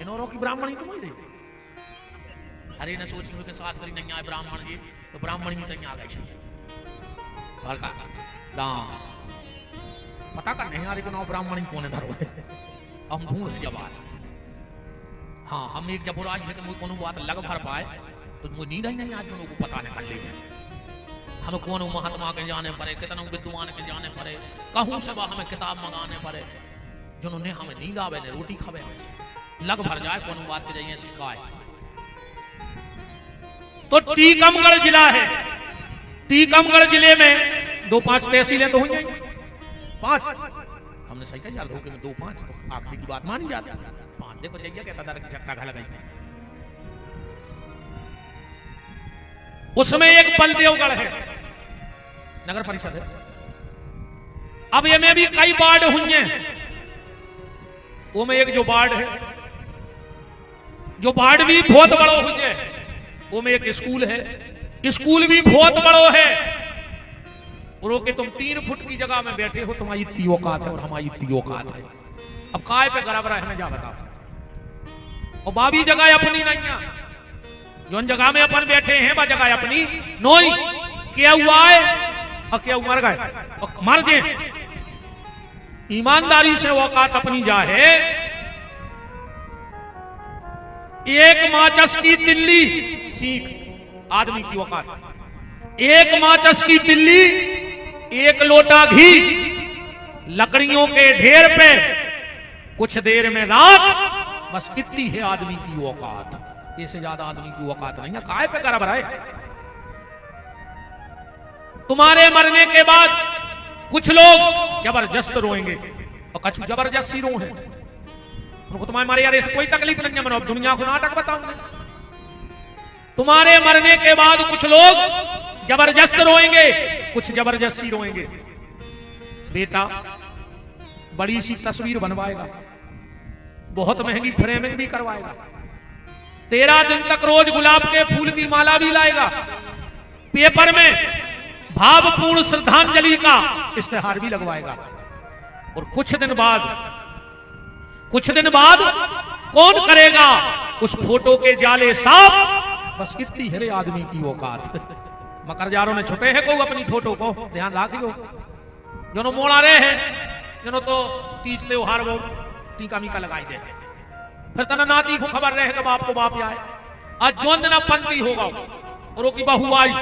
इनोरों की ब्राह्मणी तो नहीं रही। अरे ने सोची हुई कि शास्त्री नहीं आए ब्राह्मण जी, तो ब्राह्मणी नहीं आ गई पता कर नहीं आ रही को ब्राह्मणी कौन धरो है, हम ढूंढ है जब बात। हाँ हम एक जब आज है कि मुझे कोनो बात लग भर पाए तो मुझे नींद ही नहीं आज लोगों को पता नहीं कर ले, हमें कौन महात्मा के जाने पड़े, कितना विद्वान के जाने पड़े, कहूं से हमें किताब मंगाने पड़े, जिन्होंने हमें नींद आवे ने रोटी खावे लग भर जाए कौन बात के जाइए सिखाए। तो टीकमगढ़ जिला है, टीकमगढ़ जिले में 2-5 तहसीलें तो हुई, 5 हमने सही कहा यार धोखे में 2-5 तो आखिरी की बात मानी जाती है, 5 देखो जाइए कहता दर की झटका खा लगाई। उसमें एक बलदेवगढ़ है नगर परिषद है। अब ये में भी कई वार्ड हुई हैं, वो में एक जो वार्ड है, जो वार्ड भी बहुत बड़ो हुई है, वो में एक स्कूल है, स्कूल भी बहुत बड़ो है, और कि तुम 3 फुट की जगह में बैठे हो, तुम्हारी इतनी औकात है और हमारी इतनी औकात है। अब काय पे गराब रहा है हमें जा बताओ, और बाबी जगह अपनी नहीं है, जो जगह में अपन बैठे हैं वह जगह अपनी नोई, क्या हुआ है और क्या मर गए और मर जे, ईमानदारी से औकात अपनी जा है। एक माचस की तिल्ली सीख आदमी की औकात, एक माचस की तिल्ली, एक लोटा घी, लकड़ियों के ढेर पे कुछ देर में राख, बस कितनी है आदमी की औकात, इससे ज्यादा आदमी की औकात नहीं है। काय पे करा भराए, तुम्हारे मरने के बाद कुछ लोग जबरदस्त रोएंगे और कुछ जबरदस्ती रो है, उनको तुम्हारे मारे यार ऐसे कोई तकलीफ नहीं है, मैं दुनिया को नाटक बताऊंगा। तुम्हारे मरने के बाद कुछ लोग जबरदस्त रोएंगे, कुछ जबरदस्ती रोएंगे। बेटा बड़ी सी तस्वीर बनवाएगा, बहुत महंगी फ्रेमिंग भी करवाएगा, 13 दिन तक रोज गुलाब के फूल की माला भी लाएगा, पेपर में भावपूर्ण श्रद्धांजलि का इश्तेहार भी लगवाएगा। और कुछ दिन बाद कौन करेगा उस फोटो के जाले साफ? बस इतनी हरे आदमी की औकात। मकरजारों ने छुपे है को अपनी फोटो को, ध्यान रखियो, जो मोड़ा रहे हैं, जो तो तीज त्योहार वो टीका मीका लगाई दे, फिर तना नाती को खबर रहे बाप को बाप आए, आज जो दिन पंथी होगा और वो की बहू आई,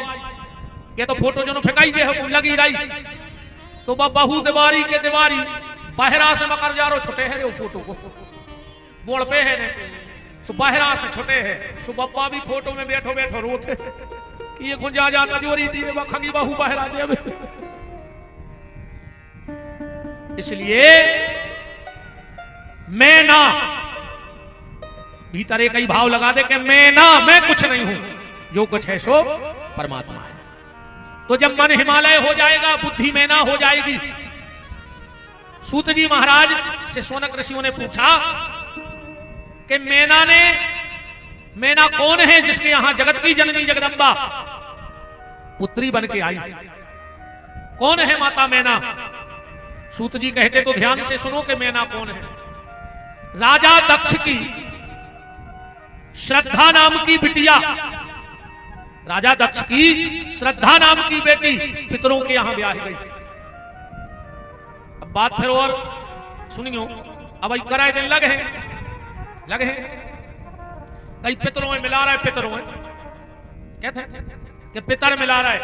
ये तो फोटो जो फेंकाई दे लगी रही, तो बहू दीवारी के दीवारी बाहरा से मकरजारो छुटे है रे फोटो को, बोल पे है ने सो बाहरा से छुटे है, सो बप्पा भी फोटो में बैठो बैठो रोते कि ये गुंजा जाता जोरी थी खंगी बहू बाहरा दे। इसलिए मैं ना भीतर एक ही भाव लगा दे कि मैं कुछ नहीं हूं, जो कुछ है सो परमात्मा है। तो जब मन हिमालय हो जाएगा, बुद्धि मैना हो जाएगी। सूत जी महाराज से सोनक ऋषियों ने पूछा कि मैना कौन है जिसके यहां जगत की जननी जगदंबा पुत्री बन के आई, कौन है माता मैना? सूत जी कहते तो ध्यान से सुनो कि मैना कौन है। राजा दक्ष की श्रद्धा नाम की बिटिया, राजा दक्ष की श्रद्धा नाम की बेटी पितरों के यहां ब्याह गई। अब बात फिर और सुनियो, अब कराए दिन लगे हैं कई पितरों में मिला रहा है, पितरों में कहते हैं कि पितर मिला रहा है।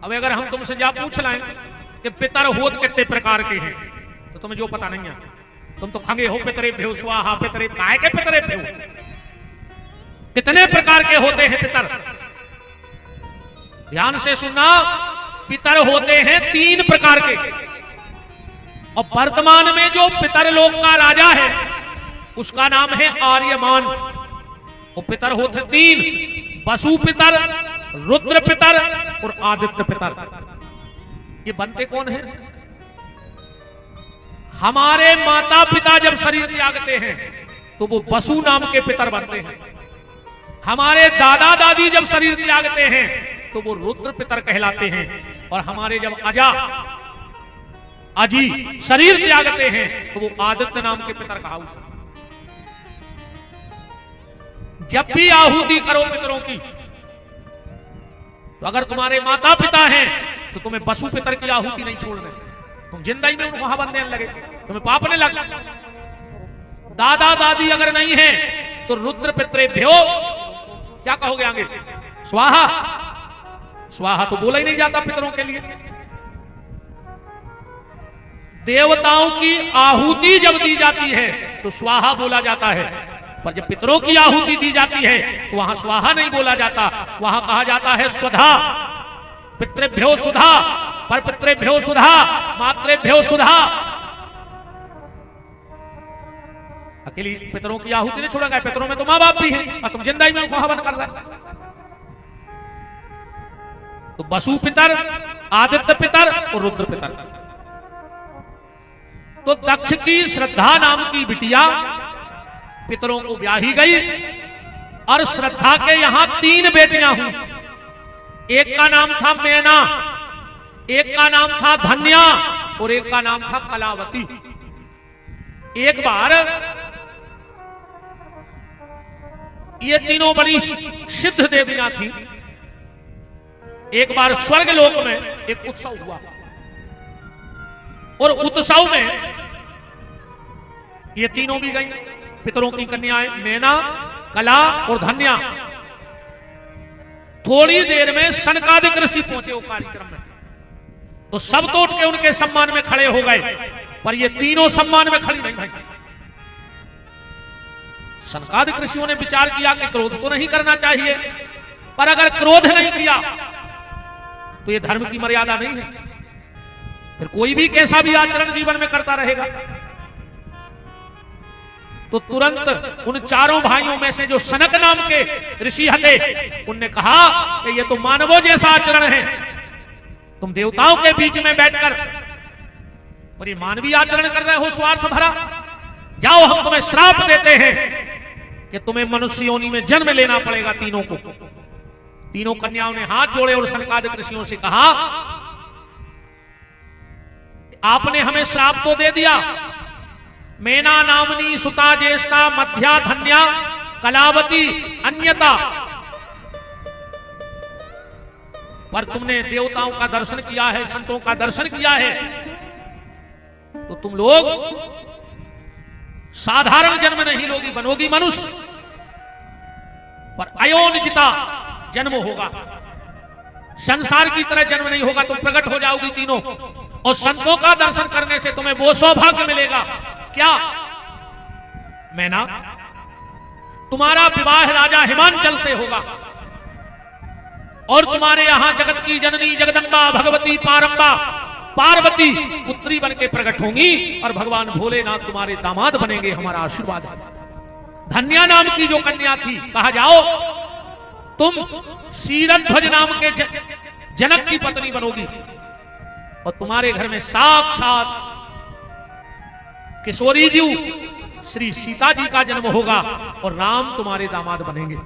अब अगर हम तुमसे जा पूछ लाएं कि पितर होत कितने प्रकार के हैं, तो तुम्हें जो पता नहीं है, तुम तो खंगे हो पितरे भेव स्वाहा, पितरे काय के पितरे भेव, कितने प्रकार के होते हैं पितर? ध्यान से सुनना, पितर होते हैं 3 प्रकार के। और वर्तमान में जो पितर लोक का राजा है उसका नाम है आर्यमान। वो पितर होते 3, वसु पितर, रुद्र पितर और आदित्य पितर। ये बनते कौन है? हमारे माता पिता जब शरीर त्यागते हैं तो वो वसु नाम के पितर बनते हैं। हमारे दादा दादी जब शरीर त्यागते हैं तो वो रुद्र पितर कहलाते हैं। और हमारे जब अजी शरीर त्यागते हैं तो वो आदित्य नाम के पितर कहावत। जब भी आहुति करो पितरों की, तो अगर तुम्हारे माता पिता हैं तो तुम्हें वसु पितर की आहुति नहीं छोड़ने, तुम जिंदगी में उनको वहां बनने लगे, तुम्हें पापने लगे। दादा दादी अगर नहीं है तो रुद्र पितरे भ्यो, क्या कहोगे आगे? स्वाहा। स्वाहा तो बोला ही नहीं जाता पितरों के लिए। देवताओं की आहुति जब दी जाती है तो स्वाहा बोला जाता है, पर जब पितरों की आहुति दी जाती है तो वहां स्वाहा नहीं बोला जाता, वहां कहा जाता है स्वधा। पितृभ्यो सुधा, पर पितृभ्यो सुधा, मातृभ्यो सुधा। अकेली पितरों की आहुति नहीं छोड़ा, पितरों में तो मां बाप भी हैं और तुम जिंदगी में उनको हवन कर रहे। तो वसु पितर, आदित्य पितर और रुद्र पितर। तो दक्ष की श्रद्धा नाम की बिटिया पितरों को ब्याही गई और श्रद्धा के यहां 3 बेटियां हुई। एक का नाम था मैना, एक का नाम था धन्या और एक का नाम था कलावती। एक बार ये तीनों बड़ी सिद्ध देवियां थी। एक बार स्वर्ग लोक में एक उत्सव हुआ और उत्सव में ये तीनों भी गई, पितरों की कन्याएं मैना, कला और धन्या। थोड़ी देर में सनकादिक ऋषि पहुंचे वो कार्यक्रम में, तो सब तो उठ के उनके सम्मान में खड़े हो गए, पर ये तीनों सम्मान में खड़ी नहीं भाई। सनकादिक ऋषियों ने विचार किया कि क्रोध तो नहीं करना चाहिए, पर अगर क्रोध नहीं किया तो ये धर्म की मर्यादा नहीं है, फिर कोई भी कैसा भी आचरण जीवन में करता रहेगा। तो तुरंत उन 4 भाइयों में से जो सनक नाम के ऋषि हटे, उनने कहा कि ये तो मानवों जैसा आचरण है, तुम देवताओं के बीच में बैठकर और ये मानवीय आचरण कर रहे हो स्वार्थ भरा। जाओ हम तुम्हें श्राप देते हैं कि तुम्हें मनुष्य योनि में जन्म लेना पड़ेगा तीनों को। तीनों कन्याओं ने हाथ जोड़े और सनकादिक ऋषियों से कहा, आपने हमें श्राप तो दे दिया, मेना नामनी सुता ज्येष्ठा मध्या धन्या कलावती अन्यता, पर तुमने देवताओं का दर्शन किया है, संतों का दर्शन किया है, तो तुम लोग साधारण जन्म नहीं लोगी, बनोगी मनुष्य, पर अयोनिजिता जन्म होगा, संसार की तरह जन्म नहीं होगा, तुम प्रकट हो जाओगी तीनों, और संतों का दर्शन करने से तुम्हें वो सौभाग्य मिलेगा। क्या? मैना, तुम्हारा विवाह राजा हिमांचल से होगा और तुम्हारे यहां जगत की जननी जगदम्बा भगवती पारंबा पार्वती पुत्री बन के प्रकट होंगी और भगवान भोलेनाथ तुम्हारे दामाद बनेंगे। हमारा आशीर्वाद है। धन्या नाम की जो कन्या थी, कहा जाओ तुम शीरध्वज नाम के जनक की पत्नी बनोगी और तुम्हारे घर में साक्षात किशोरी जी श्री सीता जी का जन्म होगा और राम तुम्हारे दामाद बनेंगे।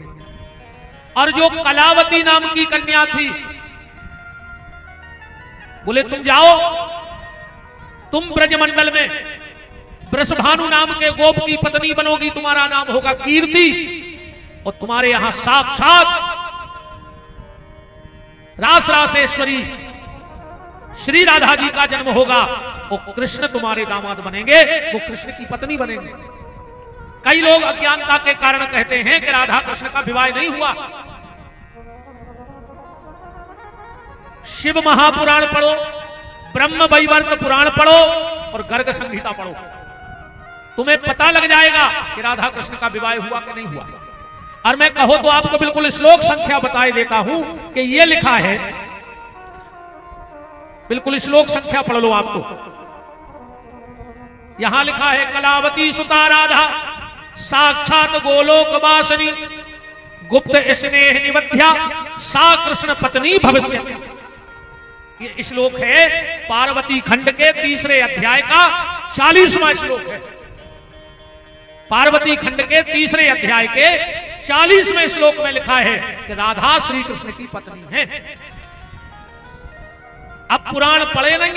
और जो कलावती नाम की कन्या थी, बोले तुम जाओ, तुम ब्रजमंडल में वृषभानु नाम के गोप की पत्नी बनोगी, तुम्हारा नाम होगा कीर्ति और तुम्हारे यहां साक्षात रास रासेश्वरी श्री राधा जी का जन्म होगा और कृष्ण तुम्हारे दामाद बनेंगे, वो कृष्ण की पत्नी बनेंगे। कई लोग अज्ञानता के कारण कहते हैं कि राधा कृष्ण का विवाह नहीं हुआ। शिव महापुराण पढ़ो, ब्रह्म वैवर्त पुराण पढ़ो और गर्ग संहिता पढ़ो, तुम्हें पता लग जाएगा कि राधा कृष्ण का विवाह हुआ कि नहीं हुआ। और मैं कहो तो आपको बिल्कुल श्लोक संख्या बताए देता हूं कि यह लिखा है, बिल्कुल श्लोक संख्या पढ़ लो। आपको यहां लिखा है, कलावती सुता राधा साक्षात गोलोक वासिनी गुप्त स्नेह निवध्या सा कृष्ण पत्नी भविष्य। ये श्लोक है पार्वती खंड के 3रे अध्याय का 40वां श्लोक है। पार्वती खंड के 3रे अध्याय के 40वें श्लोक में लिखा है कि राधा श्री कृष्ण की पत्नी है। अब पुराण पढ़े नहीं,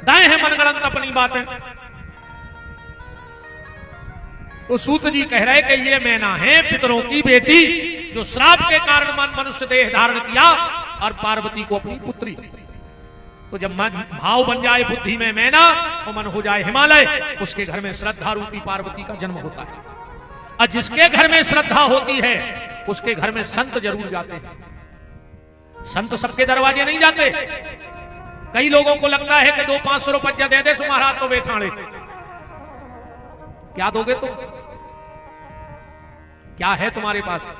दाएं हैं मनगढ़ंत अपनी बातें। तो सूत जी कह रहे कि ये मैना है पितरों की बेटी, जो श्राप के कारण मनुष्य देह धारण किया और पार्वती को अपनी पुत्री। तो जब मन भाव बन जाए बुद्धि में मैना और मन हो जाए हिमालय, उसके घर में श्रद्धा रूपी पार्वती का जन्म होता है। और जिसके घर में श्रद्धा होती है उसके घर में संत जरूर जाते हैं। संत सबके दरवाजे नहीं जाते। कई लोगों को लगता है कि 200-500 रुपया दे दे महाराज तो बैठाड़े। क्या दोगे तुम? क्या है तुम्हारे पास?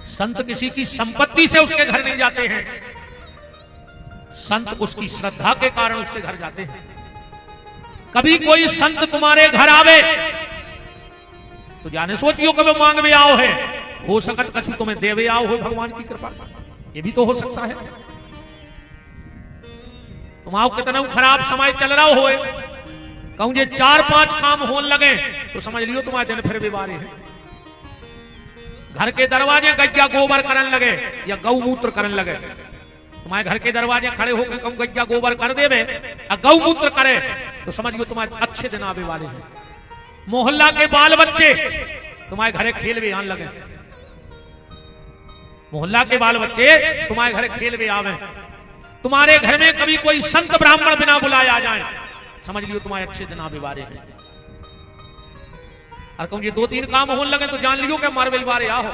संत किसी की संपत्ति से उसके घर नहीं जाते हैं, संत उसकी श्रद्धा के कारण उसके घर जाते हैं। कभी कोई संत तुम्हारे घर आवे तो जाने सोचियो कभी मांगवे आओ है, हो सकत कछु तुम्हें देवे आओ हो भगवान की कृपा, ये भी तो हो सकता है। तुम आओ कितना खराब समय चल रहा हो, कहूं जे 4-5 काम होने लगे तो समझ लियो तुम्हारे दिन फिर बीमारी है। घर के दरवाजे गैया गोबर करने लगे या गौमूत्र करने लगे, तुम्हारे घर के दरवाजे खड़े होकर कहूं गैया गोबर कर देवे और गौमूत्र करे तो समझियो तुम्हारे अच्छे दिन आवे वाले हैं। मोहल्ला के बाल बच्चे तुम्हारे घरे खेल भी आने लगे, मोहल्ला के बाल बच्चे तुम्हारे घरे खेल भी आवे। तुम्हारे घर में कभी कोई संत ब्राह्मण बिना बुलाए आ जाए, समझ लियो तुम्हारे अच्छे दिन आवे वाले हैं। और कहूं ये 2-3 काम होने लगे तो जान लियो कि मारवे बारे आओ।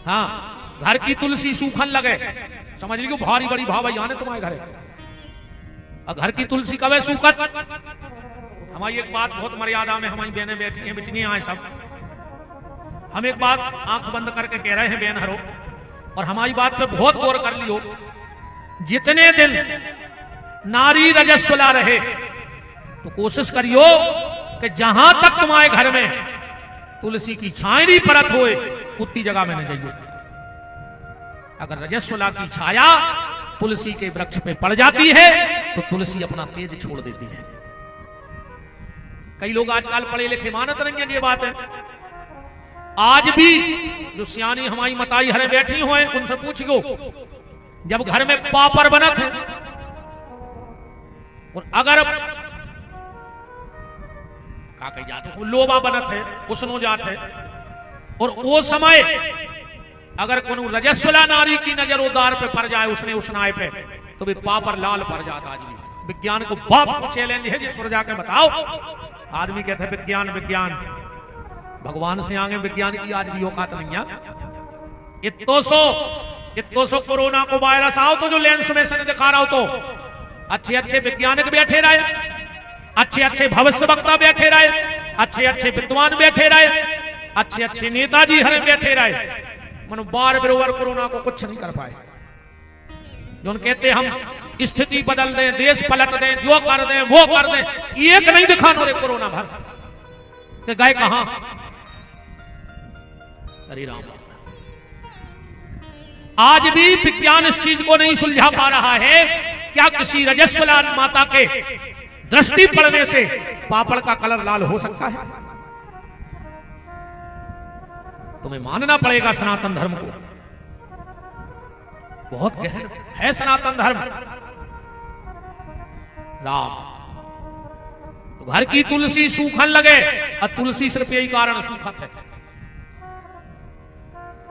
हाँ, घर की तुलसी सूखन लगे, समझ लियो भारी बड़ी भाव आने तुम्हारे घरे। और घर की तुलसी कवे सूखत, हमारी एक बात बहुत मर्यादा में हमारी बहनें बैठी हैं, बिटनी आए सब, हम एक बात आंख बंद करके कह रहे हैं बहन हरो, और हमारी बात पे बहुत गौर कर लियो। जितने दिन नारी रजस्वला रहे तो कोशिश करियो कि जहां तक तुम्हारे घर में तुलसी की छायरी परत होए उतनी जगह में न जाइयो। अगर रजस्वला की छाया तुलसी के वृक्ष पे पड़ जाती है तो तुलसी अपना तेज छोड़ देती है। कई लोग आजकल पढ़े लिखे मानत नहीं है ये बात है। आज भी जो सियानी हमारी मताई हरे बैठी हुए उनसे पूछियो, जब घर में पापड़ बनत है और अगर का कही जाते हैं लोबा बनत है उसनो जात है और वो समय अगर कोनो रजस्वला नारी की नजर उदार पे पड़ जाए उसने उसनाए पे तो भी पापड़ लाल पड़ जाता। आज भी विज्ञान को बहुत चैलेंज है जिस जाके बताओ। आदमी कहते हैं विज्ञान विज्ञान, भगवान से आगे विज्ञान की आज भी औकात नहीं है। इतो सो कोरोना को वायरस आओ तो जो लेंस में से दिखा रहा हो तो अच्छे अच्छे वैज्ञानिक बैठे रहे, अच्छे अच्छे भविष्य वक्ता बैठे रहे, अच्छे अच्छे विद्वान बैठे रहे, अच्छे अच्छे नेताजी हरे बैठे रहे, मनो बार बरोबर कोरोना को कुछ नहीं कर पाए। जो कहते हम स्थिति बदल दें, देश पलट दें, जो कर दें वो कर दें, एक नहीं दिखाना रे कोरोना भर के गए कहां। हरे राम। आज भी विज्ञान इस चीज को नहीं सुलझा पा रहा है, क्या किसी रजस्वला माता के दृष्टि पड़ने से पापड़ का कलर लाल हो सकता है? तुम्हें मानना पड़ेगा सनातन धर्म को, बहुत गहन है सनातन धर्म। राम तो घर की तुलसी सूखन लगे और तुलसी सिर्फ यही कारण सूखत है।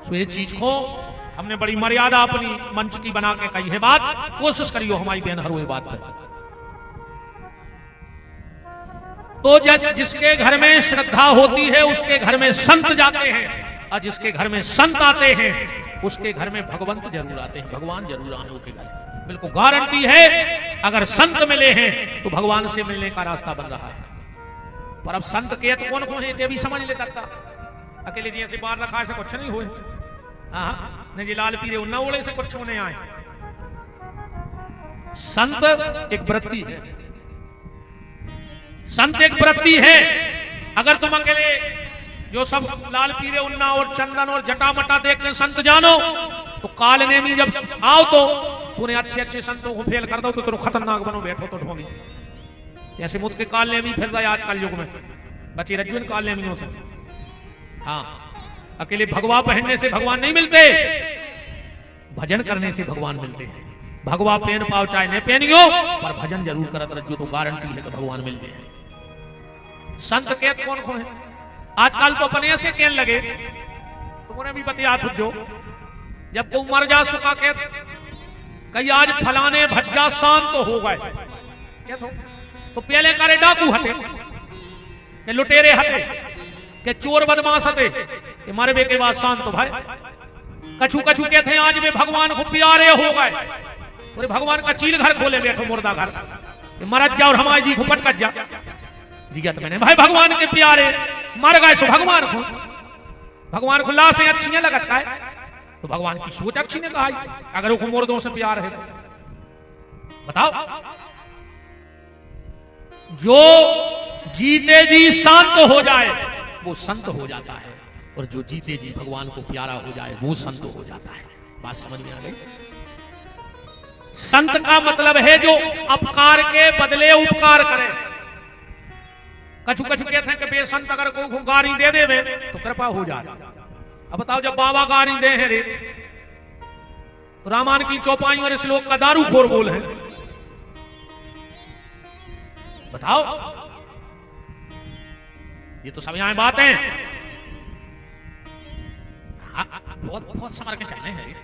तो ये चीज को हमने बड़ी मर्यादा अपनी मंच की बना के कही है बात, कोशिश करियो हमारी बहन हर बात पे। तो जैसे जिसके घर में श्रद्धा होती है उसके घर में संत जाते हैं, और जिसके घर में संत आते हैं उसके घर में भगवंत जरूर आते हैं, भगवान जरूर आए उनके घर। बिल्कुल गारंटी है, अगर संत मिले हैं तो भगवान से मिलने का रास्ता बन रहा है। पर अब संत के तो कौन कौन है ये भी समझ लेता था। अकेले जी ऐसे बाहर रखा ऐसे कुछ नहीं हुए, हाँ जी लाल पीरे उन्ना ओले से कुछ होने आए। संत एक वृत्ति है, संत एक वृत्ति है। अगर तुम अकेले जो सब लाल पीरे उन्ना और चंदन और जटामटा देखने संत जानो तो काल ने भी जब आओ तो तूने अच्छे अच्छे संतों को फेल कर दो तो तुम खतरनाक बनो बैठो तो ढोंगी। जैसे मुझ के काल ने भी फिर रहे आजकल युग में बच्चे रज्जुन काल ने से। हाँ अकेले भगवा पहनने से भगवान नहीं मिलते, भजन करने से भगवान मिलते हैं। भगवा पहन पाओ चाहे नहीं पहनियो पर भजन जरूर करत रज्जो तो गारंटी है कि भगवान मिलते हैं। संत कहत कौन कौन है आजकल तो अपने ऐसे कहने लगे, तुमने भी बतिया जो जब तू मर जा सुखा के कई आज फलाने भज्जा शांत तो हो गए तो पहले करे डाकू हटे के लुटेरे हटे के चोर बदमाश हटे के मरबे के बाद शांत तो भाई कछु कछु कहते हैं आज वे भगवान को प्यारे हो गए, पूरे भगवान का चील घर खोले बैठो मुर्दा घर मरत जा और हमारे जी को पटकत जा जिगत मैंने भाई भगवान के प्यारे मर गए सो भगवान को लाशें अच्छी नहीं लगत का तो भगवान की सोच अच्छी ने कहा अगर वो मुर्दों से प्यार है तो बताओ। जो जीते जी शांत हो जाए वो संत हो जाता है और जो जीते जी भगवान को प्यारा हो जाए वो संत हो जाता है। बात समझ में आ गई? संत का मतलब है जो अपकार के बदले उपकार करे। कछु कछु कहते हैं कि बेसंत अगर कोई गारी दे दे तो कृपा हो जाए। अब बताओ जब बाबा गारी दे हैं रे तो रामायण की चौपाई और श्लोक का दारू खोर बोल है, बताओ ये तो सब यहां बातें बहुत बहुत समझ के चलने हैं,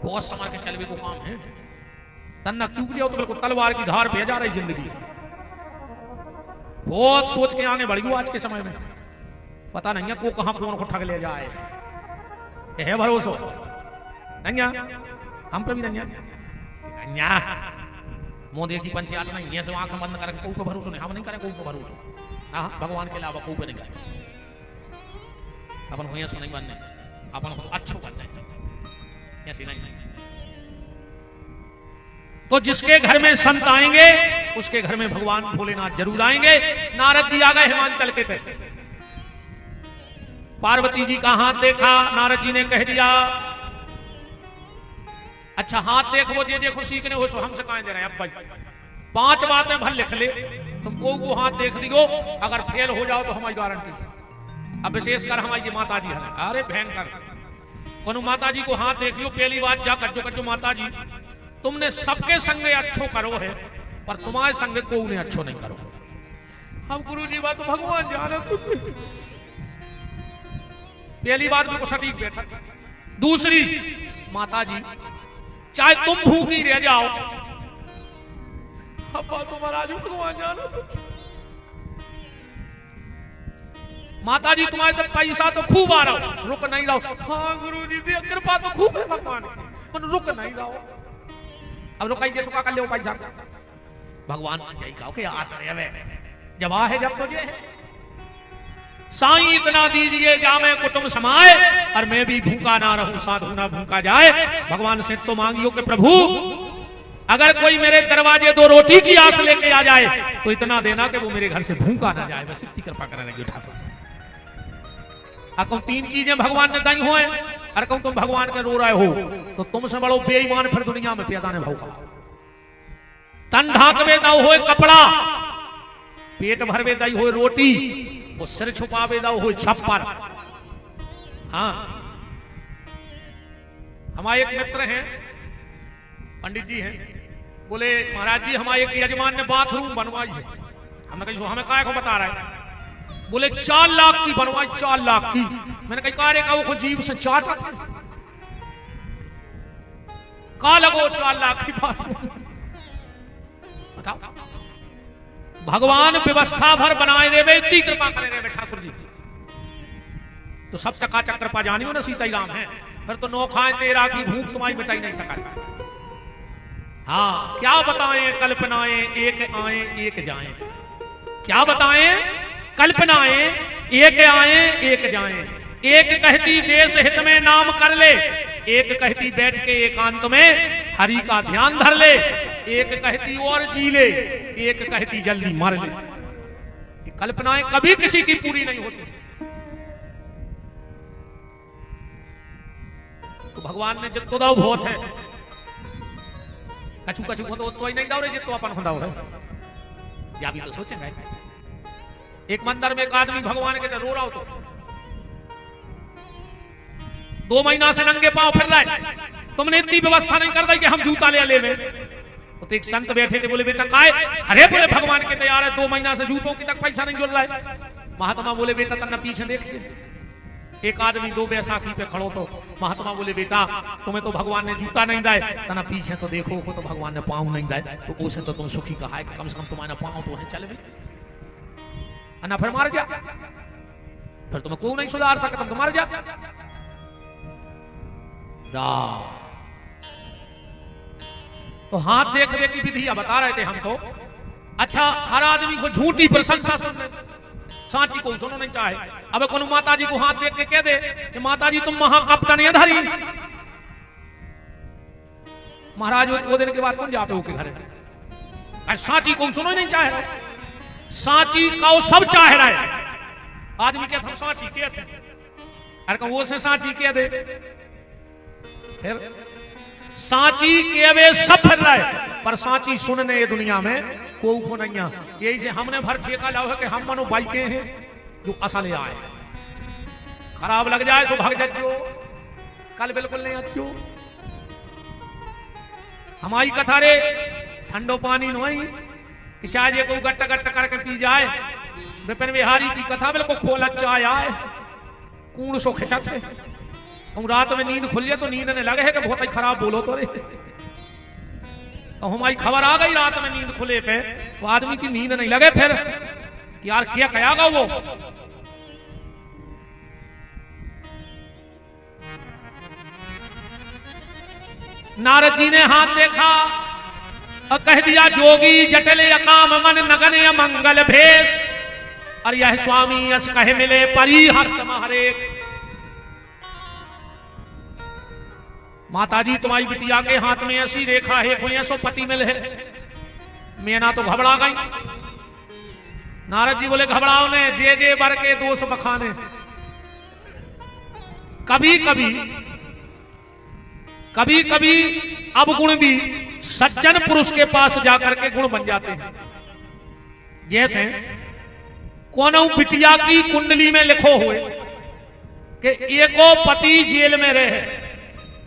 बहुत समझ के चलने को काम है। तन्ना चूक जाओ तो बिल्कुल तलवार की धार पे जा रही जिंदगी। बहुत सोच के आगे बढ़ी आज के समय में, पता नहीं है को कहां कौन को ठग ले जाए। है भरोसा नहीं हम पे भी नहीं मोदी की पंचायत नहीं है, आंख बंद करके कोई पे भरोसा नहीं, हम नहीं करें कोई पे भरोसा। हाँ भगवान के अलावा कोई पे नहीं करें, अपन हुए सो नहीं बनने, अपन अच्छो बनने ऐसी नहीं। तो जिसके घर में संत आएंगे उसके घर में भगवान भोलेनाथ जरूर आएंगे। नारद जी आ गए हिमाचल के तक, पार्वती जी का हाथ देखा, नारद जी ने कह दिया अच्छा हाथ देखो जे देखो सीखने हो सो हमसे कहां दे रहे हैं। अब भाई 5 बातें भर लिख ले, तुमको वो हाथ देख दियो, अगर फेल हो जाओ तो हमारी गारंटी। अब विशेषकर हमारी माता जी है, अरे भयंकर, कोनो माता जी को हाथ देख लियो, पहली बात जा कज्जो कज्जो माता जी तुमने सबके संगे अच्छो करो है, पर तुम्हारे संगे को उन्हें अच्छो नहीं करो। हम गुरु जी बात तो भगवान जाने कुछ। पहली बात बिल्कुल सटीक बैठा। दूसरी, माता जी चाहे तुम भूखी रह जाओ, अब्बा तुम्हारा जी भगवान जाने कुछ। माता जी तुम्हारे तो पैसा तो खूब आ रहा हो, रुक नहीं रहो। हाँ गुरु जी दी कृपा तो खूब है भगवान की, पर रुक नहीं रहो। अब रुकाई जैसो का कर ले पैसा, भगवान से जय कहो कि आ करे जब आ है जब तो जे है। साईं इतना दीजिए जामे कुटुंब समाए, और मैं भी भूखा ना रहूं साधु ना भूखा जाए। भगवान से तो मांगियो कि प्रभु अगर कोई मेरे दरवाजे 2 रोटी की आस लेके आ जाए तो इतना देना कि वो मेरे घर से भूखा ना जाए। बस इतनी कृपा करने लगी ठाकुर। अकम 3 चीजें भगवान ने दी हुए, और कहूं तुम भगवान के रो रहे हो तो तुमसे बड़ो बेईमान फिर दुनिया में पैदा ने भौका। तन ढाकवे दाऊ हो कपड़ा, पेट भरवे दाई हो रोटी, वो सिर छुपावे दाऊ हो छप्पर। हाँ, हमारे एक मित्र हैं, पंडित जी हैं, बोले महाराज जी हमारे एक यजमान ने बाथरूम बनवाई है। हमने कही हमें काय को बता रहा है? बोले 4 लाख की बनवाई, 4 लाख की। मैंने कही कार्य का वो जीव से चाटा था, का लगो 4 लाख की बाथरूम। बताओ, भगवान व्यवस्था भर बनाए देवे, इतनी कृपा करे रे ठाकुर जी। तो सब चकाचक कृपा जानियो ना सीता राम है, फिर तो 9 खाए तेरा की भूख तुम्हारी मिटाई नहीं सका। हाँ, क्या बताएं कल्पनाएं एक आए एक जाएं, क्या बताएं कल्पनाएं एक आए एक जाएं। एक कहती देश हित में नाम कर ले, एक कहती बैठ के एकांत में हरि का ध्यान धर ले, एक कहती और जी ले, एक कहती जल्दी मर ले। ये कल्पनाएं कभी किसी की पूरी नहीं होती। तो भगवान ने जितो दाव बहुत है, कछु कछु तो ही नहीं दाव रे जितो अपन खुदाव है। या भी तो सोचेंगे, एक मंदिर में एक आदमी भगवान के रो रहा हो तो 2 महीना से नंगे पांव फिर रहा है, तुमने इतनी व्यवस्था नहीं कर दी कि हम जूता ले में। तो एक संत बैठे थे, बोले बेटा काय? अरे बोले भगवान के तैयार है, 2 महीना से जूतों की तक पैसा नहीं जुड़ रहा है। महात्मा बोले बेटा तना पीछे देखिए। एक आदमी 2 बैसाखी पे खड़ो तो महात्मा बोले बेटा तुम्हें तो भगवान ने जूता नहीं दाए, तना पीछे तो देखो को तो भगवान ने पाँव नहीं दाए, तो उसे तो तुम सुखी कहा है कि कम से कम तुम्हारा पाँव तो है चल भी, अन्ना फिर मार जा, फिर तुम्हें कोई नहीं सुधार सकता, तुम तो मर जा। तो हाथ देखने की विधियां बता रहे थे हमको। अच्छा, हर आदमी को झूठी प्रशंसा सुनने, सांची को सुनो नहीं चाहे। अब कौन माता जी को हाथ देख के कह दे कि माता जी तुम महाकपटन धरी, महाराज वो दिन के बाद कौन जाते हो के घर? सांची को सुनो नहीं चाहे, सांची का सब चाह रहा है। आदमी कहता हम सांची के थे, अरे वो से सांची कह दे, फिर सांची के वे सब फिर रहा है, पर सांची सुनने ये दुनिया में को नहीं है। यही से हमने भर ठेका लाओ है कि हम मनो बाइके हैं जो असल आए, खराब लग जाए तो भाग जाओ, कल बिल्कुल नहीं अच्छो। हमारी कथा रे ठंडो पानी नहीं कि चाहे को गट्ट गट्ट करके पी जाए। विपिन बिहारी की कथा बिल्कुल खोल अच्छा आए, कूड़ सो खिंचा थे। रात में नींद खुल तो नींद ने लगे है कि बहुत ही खराब बोलो तो रे। तो हमारी खबर आ गई रात में नींद खुले पे, वो आदमी की नींद नहीं लगे फिर यार क्या कहेगा वो। नारद जी ने हाथ देखा और कह दिया जोगी जटले अकाम मन नगन मंगल भेष, और यह स्वामी यस कहे मिले परी हस्त महरेख। माता जी तुम्हारी बिटिया के हाथ में ऐसी रेखा है, कोई ऐसो पति मिल है। मैना तो घबरा गई। नारद जी बोले घबराओ ने, जे बर के दोष बखाने। कभी कभी कभी कभी अवगुण भी सज्जन पुरुष के पास जाकर के गुण बन जाते हैं। जैसे कोनो बिटिया की कुंडली में लिखो हुए कि एको पति जेल में रहे।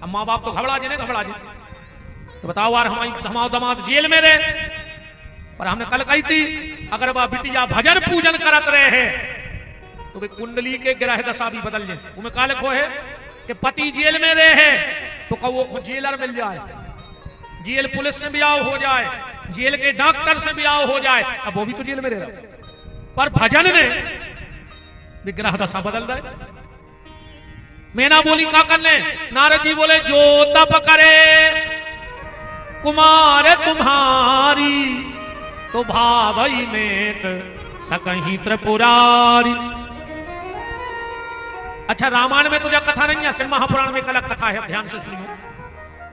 अब माँ बाप तो घबरा जी, तो बताओ यार हमारा दामाद जेल में रहे। पर हमने कल कही थी अगर वह बिटिया भजन पूजन करत रहे हैं तो वे कुंडली के ग्रह दशा भी बदल जाए। उनमें का लिखो है कि पति जेल में रहे हैं तो कहो जेलर मिल जाए, जेल पुलिस से ब्याह हो जाए, जेल के डॉक्टर से ब्याह हो जाए। अब वो भी तो जेल में रह रहा, पर भजन ने विग्रह दशा बदल दे। मैना बोली का करने, नारद जी बोले जो तप करे कुमार तुम्हारी तो भावई में सकहीं त्रिपुरारी। अच्छा, रामायण में तुझे कथा नहीं है, सिर्फ महापुराण में एक अलग कथा है, ध्यान से सुनिए।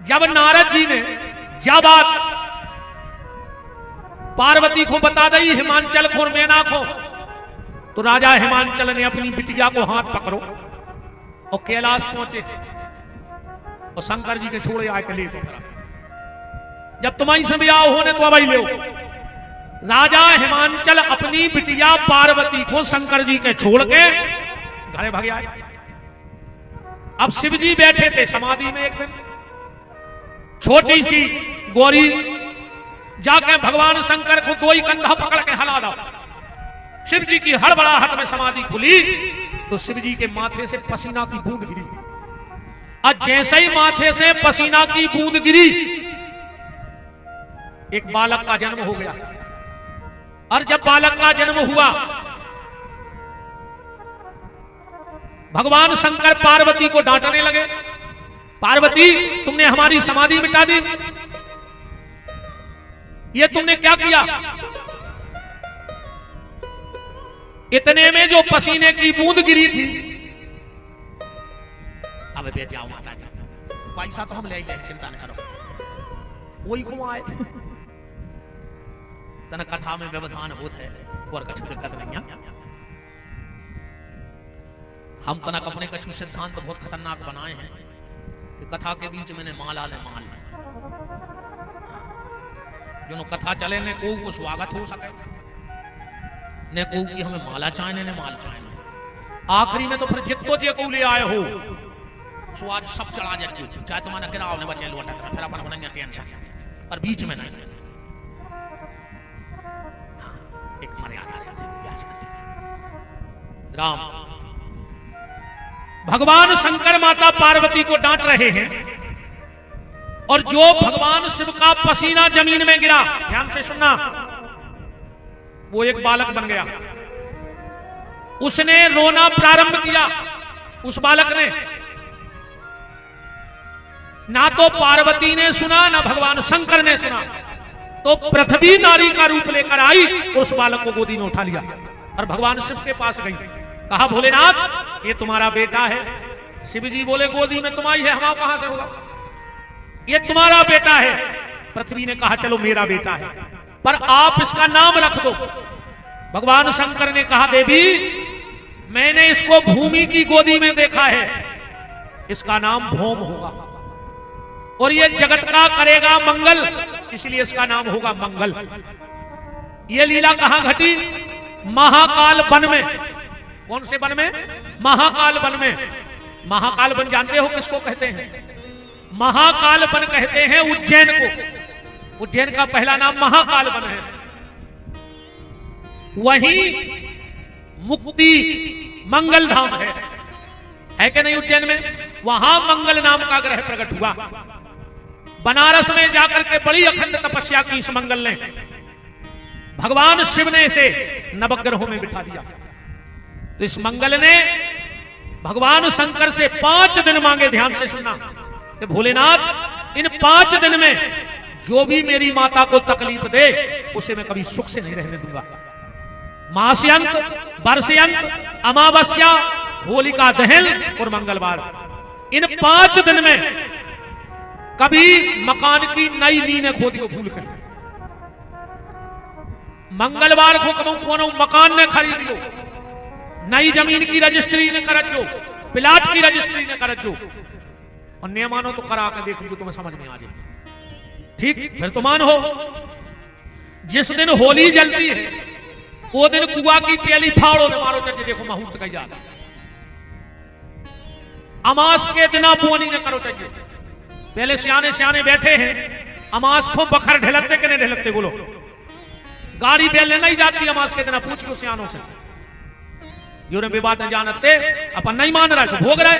जब नारद जी ने जब बात पार्वती को बता दी हिमांचल को और मैना को, तो राजा हिमांचल ने अपनी बिटिया को हाथ पकड़ो और कैलाश पहुंचे और शंकर जी के छोड़े आके ले तो जब तुम्हारी से ब्याह होने तो अब ले। राजा हिमांचल अपनी बिटिया पार्वती को शंकर जी के छोड़ के घरे भाग आए। अब शिव जी बैठे थे समाधि में। एक दिन छोटी सी गौरी जाके भगवान शंकर को दो ही कंधा पकड़ के हिला दो। शिव जी की हड़बड़ाहट में समाधि खुली तो शिव जी के माथे से पसीना की बूंद गिरी। और जैसे ही माथे से पसीना की बूंद गिरी एक बालक का जन्म हो गया। और जब बालक का जन्म हुआ भगवान शंकर पार्वती को डांटने लगे, पार्वती तुमने हमारी समाधि मिटा दी, ये तुमने क्या किया? इतने में जो पसीने की बूंद गिरी थी, अब बैठ जाओ माता जी, पैसा तो हम ले गए, चिंता न करो, वही को आए तना कथा में व्यवधान होता है और कछु दिक्कत नहीं है। हम तना अपने कछु सिद्धांत बहुत खतरनाक बनाए हैं कि कथा के बीच में माला ले माल जो कथा चले ने को स्वागत हो सके ने को कि हमें माला चाहने ने माल चाहने। आखिरी में तो फिर जितो जे को ले आए हो सो आज सब चढ़ा जाए, चाहे तुम्हारा गिराव ने बचे लौटा फिर अपन बनाएंगे टेंशन, पर बीच में नहीं। एक मर्यादा रहती है। राम भगवान शंकर माता पार्वती को डांट रहे हैं और जो भगवान शिव का पसीना जमीन में गिरा, ध्यान से सुनना, वो एक बालक बन गया। उसने रोना प्रारंभ किया। उस बालक ने ना तो पार्वती ने सुना ना भगवान शंकर ने सुना, तो पृथ्वी नारी का रूप लेकर आई और उस बालक को गोदी में उठा लिया और भगवान शिव के पास गई। कहा भोलेनाथ ये तुम्हारा बेटा है। शिव जी बोले गोदी में तुम्हारी है, हमारा कहां से होगा, ये तुम्हारा बेटा है। पृथ्वी ने कहा चलो मेरा बेटा है, पर आप इसका नाम रख दो। भगवान शंकर ने कहा देवी मैंने इसको भूमि की गोदी में देखा है, इसका नाम भौम होगा और ये जगत का करेगा मंगल, इसलिए इसका नाम होगा मंगल। ये लीला कहां घटी? महाकाल वन में। कौन से वन में? महाकाल वन में। महाकाल वन जानते हो किसको कहते हैं? महाकाल वन कहते हैं उज्जैन को। उज्जैन का पहला नाम महाकाल वन है। वहीं मुक्ति मंगल धाम है कि नहीं उज्जैन में? वहां मंगल नाम का ग्रह प्रकट हुआ। बनारस में जाकर के बड़ी अखंड तपस्या की इस मंगल ने, भगवान शिव ने इसे नवग्रहों में बिठा दिया। तो इस मंगल ने भगवान शंकर से 5 दिन मांगे। ध्यान से सुनना कि भोलेनाथ इन 5 दिन में जो भी मेरी माता को तकलीफ दे उसे मैं कभी सुख से नहीं रहने दूंगा। मास्यंत, वर्षयंत, अमावस्या, होलिका दहन और मंगलवार, इन 5 दिन में कभी मकान की नई नींव खोदी को भूल कर, मंगलवार को कबू कोनो मकान ने खरीदियो, नई जमीन की रजिस्ट्री ने करत जो, प्लाट की रजिस्ट्री ने करत जो, और न मानो तो करा के देख लो, तुम्हें समझ में आ जाए। ठीक, फिर तो मान हो। जिस दिन होली जलती है वो दिन कुआ की प्याली फाड़ो ने मारो चर्चे, देखो मुहूर्त का याद। अमास के दिन बोनी ने करो चाहिए। पहले सियाने सियाने बैठे हैं, अमास को बखर ढलकते कि नहीं ढलकते बोलो? गाड़ी बेलने नहीं जाती अमास के दिन, पूछ लो सियानों से। जो ने बात जानते अपन नहीं मान रहा है, भोग रहे।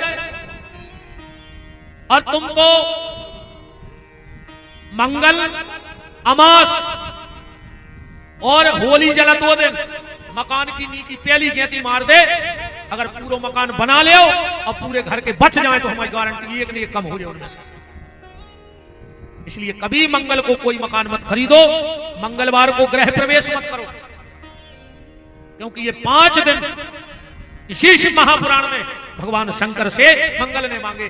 और तुम तो मंगल, अमास और होली जला 2 दिन मकान की नीकी पहली गेंती मार दे। अगर पूरा मकान बना ले और पूरे घर के बच जाए तो हमारी गारंटी एक नहीं कम हो जाए उनमें से। इसलिए कभी मंगल को कोई मकान मत खरीदो, मंगलवार को गृह प्रवेश मत करो, क्योंकि ये 5 दिन इसी शिव महापुराण में भगवान शंकर से मंगल ने मांगे।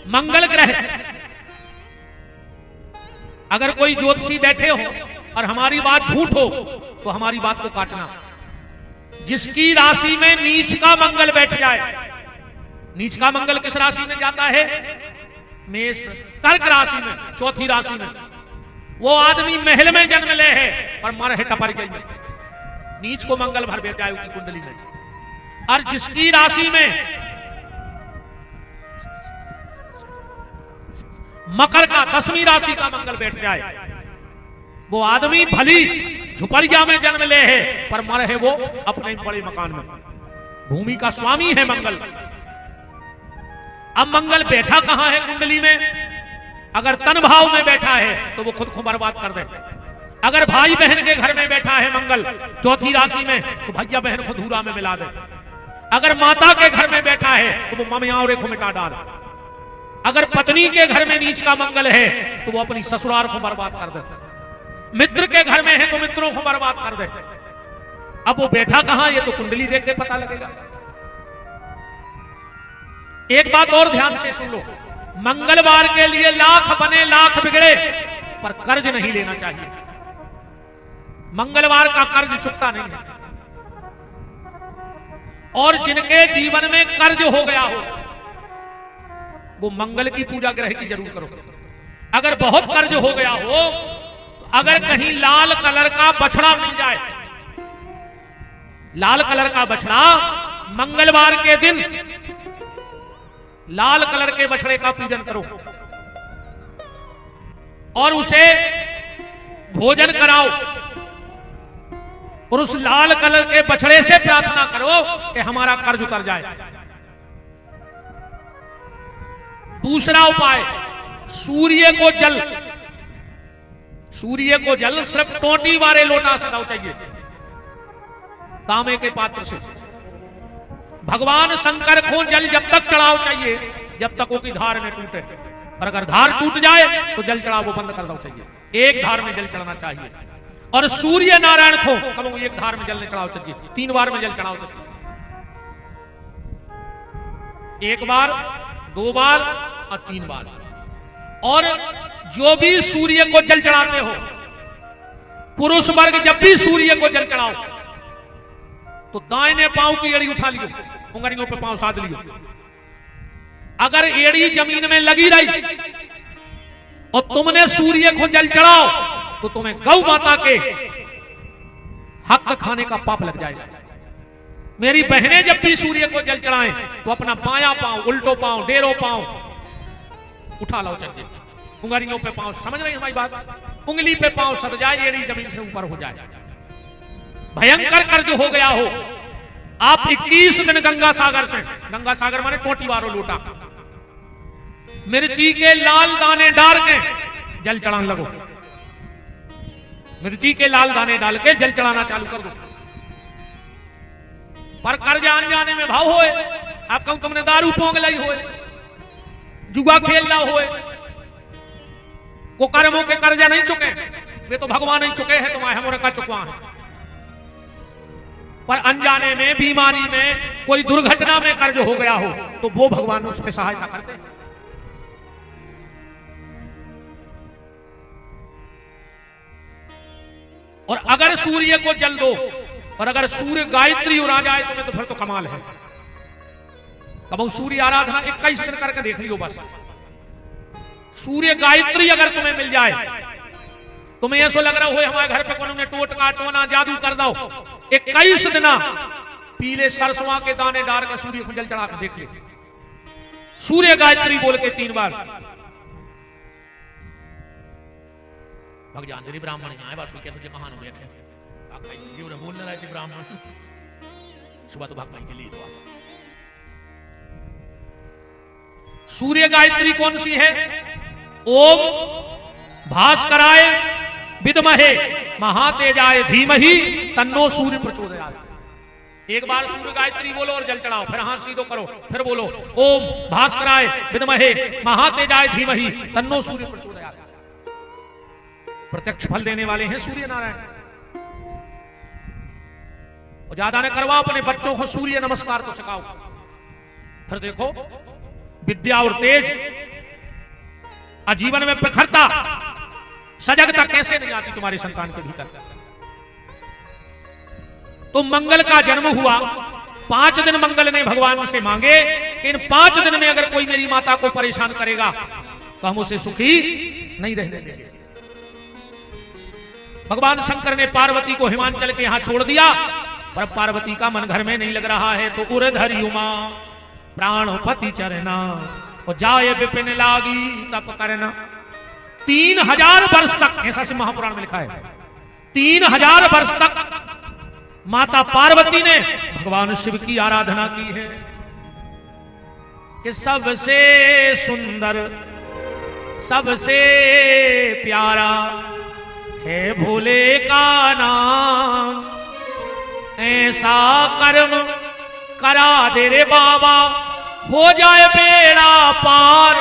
मंगल ग्रह, अगर कोई ज्योतिषी बैठे हो और हमारी बात झूठ हो तो हमारी बात को काटना। जिसकी राशि में नीच का मंगल बैठ जाए, नीच का मंगल किस राशि में जाता है? मेष, कर्क राशि में, चौथी राशि में। वो आदमी महल में जन्म ले है और मर है टपरगई में। नीच को मंगल भर बैठ जाए उसकी कुंडली में। और जिसकी राशि में मकर का 10वीं राशि का मंगल बैठ जाए, वो आदमी भली झुपड़िया में जन्म ले है पर मर है वो अपने बड़े मकान में। भूमि का स्वामी है मंगल। अब मंगल बैठा कहां है कुंडली में? अगर तन भाव में बैठा है तो वो खुद को बर्बाद कर दे। अगर भाई बहन के घर में बैठा है मंगल चौथी राशि में तो भैया बहन को धूरा में मिला दे। अगर माता के घर में बैठा है तो वो ममिया और को मिटा डाल। अगर पत्नी के घर में नीच का मंगल है तो वो अपनी ससुराल को बर्बाद कर दे। मित्र के घर में है तो मित्रों को बर्बाद कर दे। अब वो बैठा कहां, ये तो कुंडली देख के पता लगेगा। एक बात और ध्यान से सुन लो, मंगलवार के लिए लाख बने लाख बिगड़े पर कर्ज नहीं लेना चाहिए। मंगलवार का कर्ज चुकता नहीं है। और जिनके जीवन में कर्ज हो गया हो वो मंगल की पूजा ग्रह की जरूर करो। अगर बहुत कर्ज हो गया हो, अगर कहीं लाल कलर का बछड़ा मिल जाए, लाल कलर का बछड़ा, मंगलवार के दिन लाल कलर के बछड़े का पूजन करो और उसे भोजन कराओ और उस लाल कलर के बछड़े से प्रार्थना करो कि हमारा कर्ज उतर जाए। दूसरा उपाय, सूर्य को जल, सूर्य को जल सिर्फ टोटी वाले लोटा सदाओ चाहिए, तांबे के पात्र से। भगवान शंकर को जल जब तक चढ़ाओ चाहिए जब तक वो की धार न टूटे, और अगर धार टूट जाए तो जल चढ़ाओ वो बंद कर दो चाहिए। एक धार में जल चढ़ाना चाहिए। और सूर्य नारायण को कब एक धार में जल ने चढ़ाओ चाहिए, 3 बार में जल चढ़ाओ चाहिए। 1 बार, 2 बार और 3 बार। और जो भी सूर्य को जल चढ़ाते हो, पुरुष वर्ग जब भी सूर्य को जल चढ़ाओ तो दाहिने पांव की एड़ी उठा लियो, उंगलियों पे पांव साध लियो। अगर एड़ी जमीन में लगी रही और तुमने सूर्य को जल चढ़ाओ तो तुम्हें गौ माता के हक खाने का पाप लग जाएगा। मेरी बहनें जब भी सूर्य को जल चढ़ाएं तो अपना बायां पांव, उल्टो पांव, डेरो पांव उठा लो चाहिए, उंगलियों पे पांव। समझ रही हमारी बात? उंगली पे पांव सट जाए, एड़ी जमीन से ऊपर हो जाए। भयंकर कर्ज हो गया हो, आप 21 दिन गंगा सागर से, गंगा सागर माने टोटी वारो लोटा, मिर्ची के लाल दाने डाल के जल चढ़ाने लगो। मिर्ची के लाल दाने डाल के जल चढ़ाना चालू कर दो। पर कर्ज आने जाने में भाव होए, आप कहूं तुमने दारू पोंग लाई होए, जुआ खेलना होए, को कर्मों के कर्जा नहीं चुके, वे तो भगवान नहीं चुके हैं, तुम्हारे हमरे का चुकवा है। पर अनजाने में, बीमारी में, कोई दुर्घटना में कर्ज हो गया हो तो वो भगवान उस पर सहायता करते हैं। और अगर सूर्य को जल दो और अगर सूर्य गायत्री और आ जाए तो फिर तो कमाल है। कब सूर्य आराधना 21 दिन करके देख लियो बस, सूर्य गायत्री अगर तुम्हें मिल जाए, तुम्हें ऐसा लग रहा हो हमारे घर पे कोने टोटका टोना जादू कर दो, 21 दिन पीले सरसों के दाने डाल के सूर्य को जल चढ़ा के देख ले, सूर्य गायत्री बोल के 3 बार। भगजान ब्राह्मण यहाँ बात क्या तुझे कहां बैठे बोल रहे थे ब्राह्मण सुबह तो भाग भाई के लिए तो सूर्य गायत्री कौन सी है? ओम भास्कराय विद्महे महातेजाय धीमहि तन्नो सूर्य प्रचोदयात्। एक बार सूर्य गायत्री बोलो और जल चढ़ाओ, फिर हाथ सीधो करो, फिर बोलो ओम भास्कराय विद्महे महातेजाय धीमहि तन्नो सूर्य प्रचोदयात्। प्रत्यक्ष फल देने वाले हैं सूर्य नारायण। और ज्यादा ने करवाओ, अपने बच्चों को सूर्य नमस्कार तो सिखाओ। फिर देखो विद्या और तेज आजीवन में प्रखरता सजगता कैसे नहीं आती तुम्हारे संतान के भीतर। तो मंगल का जन्म हुआ, 5 दिन मंगल ने भगवान से मांगे, इन 5 दिन में अगर कोई मेरी माता को परेशान करेगा तो हम उसे सुखी नहीं रहने देंगे। भगवान शंकर ने पार्वती को हिमांचल के यहां छोड़ दिया, पर पार्वती का मन घर में नहीं लग रहा है, तो उरधरी उमा प्राणपति चरना और जाए विपिन लागी तप करना। 3000 वर्ष तक, ऐसा से महापुराण में लिखा है, 3000 वर्ष तक माता पार्वती ने भगवान शिव की आराधना की है कि सबसे सुंदर सबसे प्यारा है भोले का नाम, ऐसा कर्म करा दे रे बाबा हो जाए बेड़ा पार,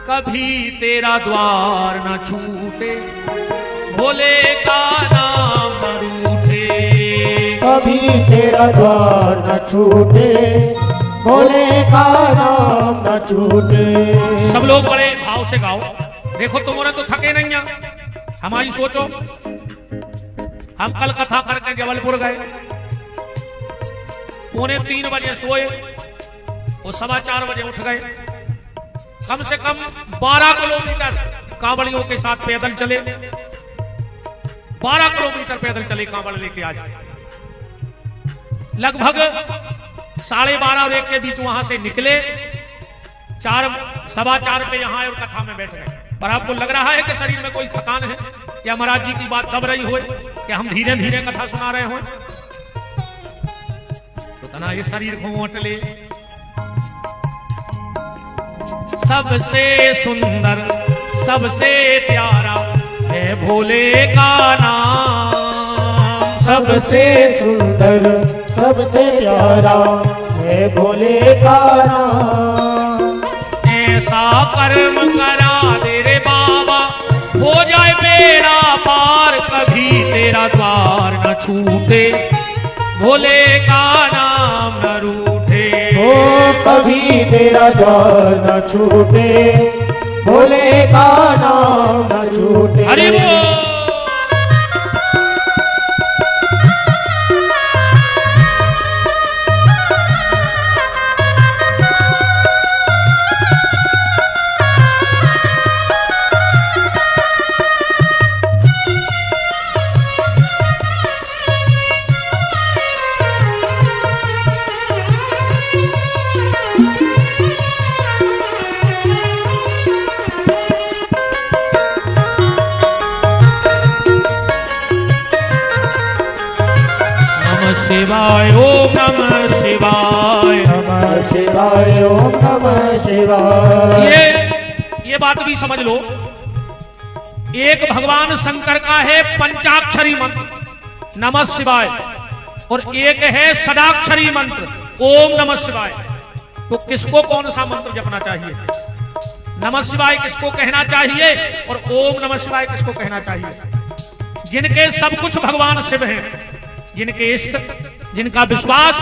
कभी तेरा द्वार न छूटे भोले का नाम न रूठे, कभी तेरा द्वार न छूटे भोले का नाम न छूटे। सब लोग बड़े भाव से गाओ। देखो तुमने तो थके नहीं हैं, हमारी सोचो, हम कल कथा करके जबलपुर गए, 2:45 बजे सोए और 4:15 बजे उठ गए। कम से कम 12 किलोमीटर कांवड़ियों के साथ पैदल चले, 12 किलोमीटर पैदल चले कांवड़ लेके आज। लगभग 12:30 और 1 के बीच वहां से निकले, 4:15 पे यहां और कथा में बैठ गए। पर आपको लग रहा है कि शरीर में कोई थकान है या महाराज जी की बात दब रही हो कि हम धीरे धीरे कथा सुना रहे हो, तो तना ये शरीर को ओट ले। सबसे सुंदर सबसे प्यारा है भोले का नाम, सबसे सुंदर सबसे प्यारा है भोले का नाम, ऐसा कर्म करा दे रे बाबा हो जाए बेड़ा पार, कभी तेरा द्वार न छूटे भोले का नाम न रूठे, ओ कभी तेरा द्वार न छूटे भोले का नाम न छूटे। हरि बोल। शिवाय ओम नमः शिवाय, नमः शिवाय ओम नमः शिवाय। ये बात भी समझ लो, एक भगवान शंकर का है पंचाक्षरी मंत्र नमः शिवाय, और एक है सदाक्षरी मंत्र ओम नमः शिवाय। तो किसको कौन सा मंत्र जपना चाहिए? नमः शिवाय किसको कहना चाहिए और ओम नमः शिवाय किसको कहना चाहिए? जिनके सब कुछ भगवान शिव हैं, जिनके इष्ट, जिनका विश्वास,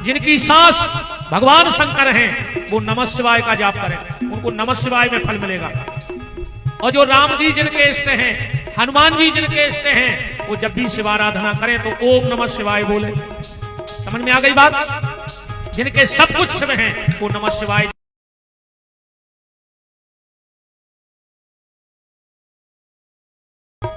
जिनकी सांस भगवान शंकर हैं, वो नमः शिवाय का जाप करें, उनको नमः शिवाय में फल मिलेगा। और जो राम जी जिनके इष्ट हैं, हनुमान जी जिनके इष्ट हैं, वो जब भी शिवाराधना करें तो ओम नमः शिवाय बोले। समझ में आ गई बात? जिनके सब कुछ शिव हैं वो नमः शिवाय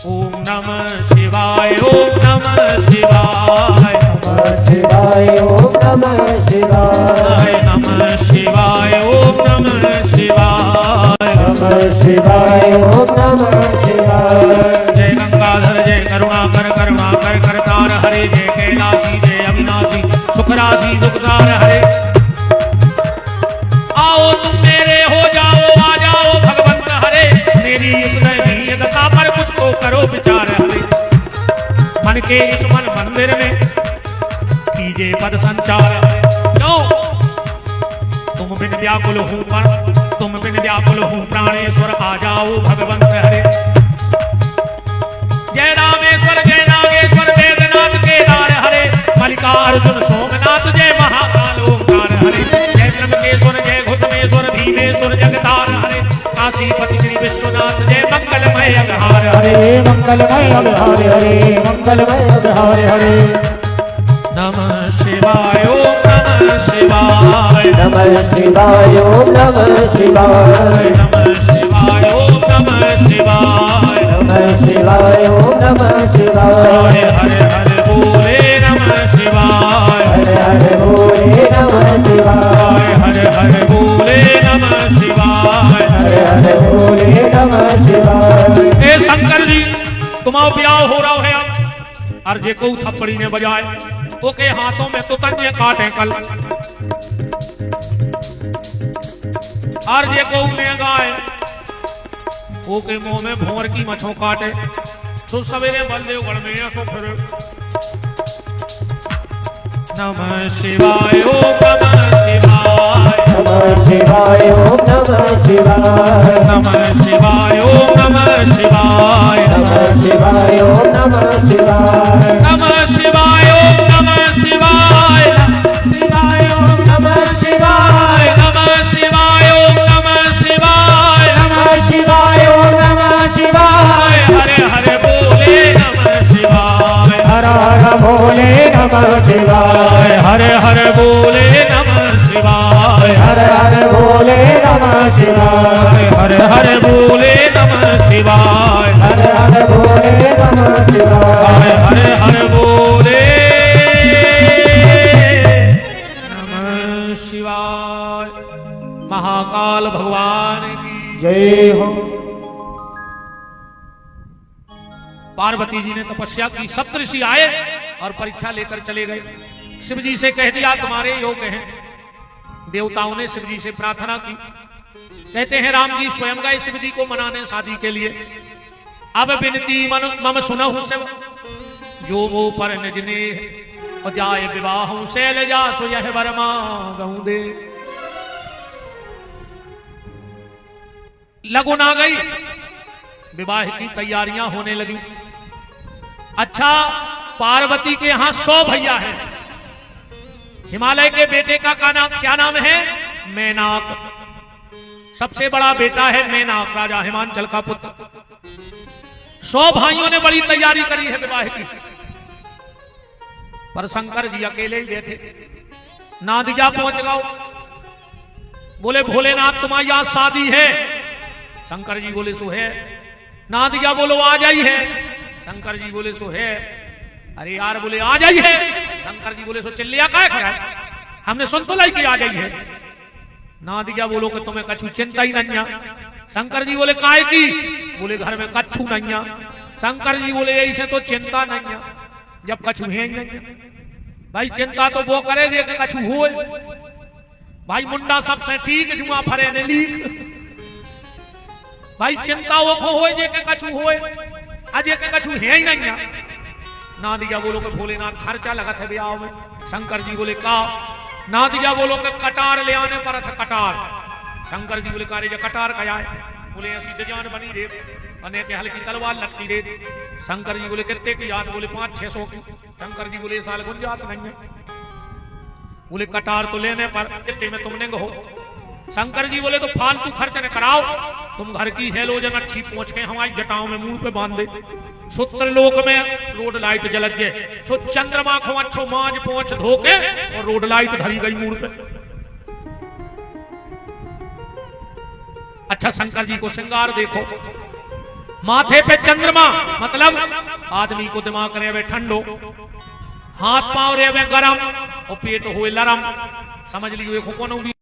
ओम नमः शिवाय, ओम नमः शिवाय, नमः शिवाय, ओम नमः शिवाय, नमः शिवाय, ओम नमः शिवाय, नमः शिवाय, ओम नमः शिवाय। जय गंगाधर, जय करुणाकर, करुणाकर करतार हरे, जय कैलासी, जय अविनाशी, सुखराशि दुखदार हरे। आओ तुम मेरे हो जाओ, आ जाओ भगवंत हरे, मेरी इस दैनीय दशा पर कुछ तो करो विचार हरे। मन के इस मन मंदिर में कीजिए पद संचार हरे। क्यों? तुम बिन व्याकुल हूँ पर, तुम बिन व्याकुल हूँ प्राणेश्वर, आ जाओ भगवंत हरे। जय रामेश्वर, जय नागेश्वर, वेदनाथ केदार हरे, मल्लिकार्जुन सोमनाथ, जय महाकाल ओंकार हरे। जय त्र्यंबकेश्वर, जय घुटनेश्वर, भीमेश्वर जगतार हरे, काशीपति श्री विश्वनाथ, जय मंगलमय अघार हरे। हरे मंगलमय हरे, हरे मंगलमय हरे, हरे। नमः शिवाय, ओम नमः शिवाय, नमः शिवाय, ओम नमः शिवाय, नमः शिवाय, ओम नमः शिवाय, नमः शिवाय, ओम नमः शिवाय। हरे हरे हरे बोले नमः शिवाय, हरे हरे बोले नमः शिवाय, हरे हरे बोले नमः शिवाय। हरे हरे बोले नमः शिवाय। ए शंकर जी, तुम्हारा ब्याह हो रहा है अब, और जे को थप्पड़ी ने बजाए ओके हाथों में तो तंजे काटे कल, और जे को ले गाए ओके मुंह में भोर की मछों काटे, तो सवेरे बलदेव गढ़ में सो फिर। नमः शिवाय, ओम नमः शिवाय, नमः शिवाय, ओम नमः शिवाय, नमः शिवाय, ओम नमः शिवाय, नमः शिवाय, ओम नमः शिवाय, नमः शिवाय, ओम नमः शिवाय, शिवाय, ओम नमः शिवाय, नमः शिवाय, ओम नमः शिवाय, नमः शिवाय, ओम नमः शिवाय। हरे हरे बोले नमः शिवाय, हर हर भोले नमः शिवाय, हरे हरे बोले नमः शिवाय, हर हर भोले नमः शिवाय, हरे हरे बोले नमः शिवाय, हर हर भोले नमः शिवाय। हरे हरे बोले नमः शिवाय। महाकाल भगवान की जय हो। पार्वती जी ने तपस्या की, सप्तऋषि आए और परीक्षा लेकर चले गए। शिव जी से कह दिया तुम्हारे योग्य हैं। देवताओं ने शिव जी से प्रार्थना की, कहते हैं राम जी स्वयं गए शिव जी को मनाने शादी के लिए। अब विनती मम सुनहु शिव, जो वो पर निजने और जाए विवाह शैल जा सो यह वर्मा गऊ दे। लगन आ गई, विवाह की तैयारियां होने लगी। अच्छा, पार्वती के यहां 100 भैया हैं। हिमालय के बेटे का क्या नाम है? मैनाक। सबसे बड़ा बेटा है मैनाक, राजा हिमांचल का पुत्र। 100 भाइयों ने बड़ी तैयारी करी है विवाह की, पर शंकर जी अकेले ही बैठे। नादिया पहुंच गए, बोले भोलेनाथ तुम्हारी आज शादी है। शंकर जी बोले सो है। नादिया बोलो आ जाई है। शंकर जी बोले सो है। अरे यार बोले आ जाई है। शंकर जी बोले सो चिल्लिया काय खड़ा है, हमने सुन तो लाई कि आ जाई है। नादिया बोलो कि तुम्हें कछु चिंता ही नहीं। शंकर जी बोले काय की? बोले घर में कछु नहीं। शंकर जी बोले ऐसे तो चिंता नहीं, जब कछु है ही नहीं। भाई चिंता तो वो करे जे के कछु होए। भाई मुंडा सबसे ठीक जुआ फरे ने लीक। भाई चिंता वो को होए जे के कछु होए, अजे के कछु है ही नहीं। नादिया बोलो के भोलेनाथ खर्चा लगत है ब्याह में। शंकर जी बोले का? नादिया बोलो के कटार ले आने पर था कटार। शंकर जी बोले कारे कटार का आए? बोले ऐसी जान बनी रे, अने के हल्की तलवार लटकी रे। शंकर जी बोले कितने की याद? बोले 500-600 की। शंकर जी बोले साल गुंजाइश नहीं है। बोले कटार तो लेने पर कितने में तुमने हो? शंकर जी बोले तो फालतू खर्च न कराओ, तुम घर की हेलोजन अच्छी पहुंच के हमारी जटाओं में मुंह पे बांध दे। सूत्र लोक में रोड लाइट जलत जे, सो चंद्रमा को अच्छो मांझ पहुंच धोके और रोड लाइट धरी गई मुंह पे। अच्छा शंकर जी को श्रृंगार देखो, माथे पे चंद्रमा मतलब आदमी को दिमाग रहे ठंडो, हाथ पांव रहे गरम और पेट हुए लरम। समझ लीजिए को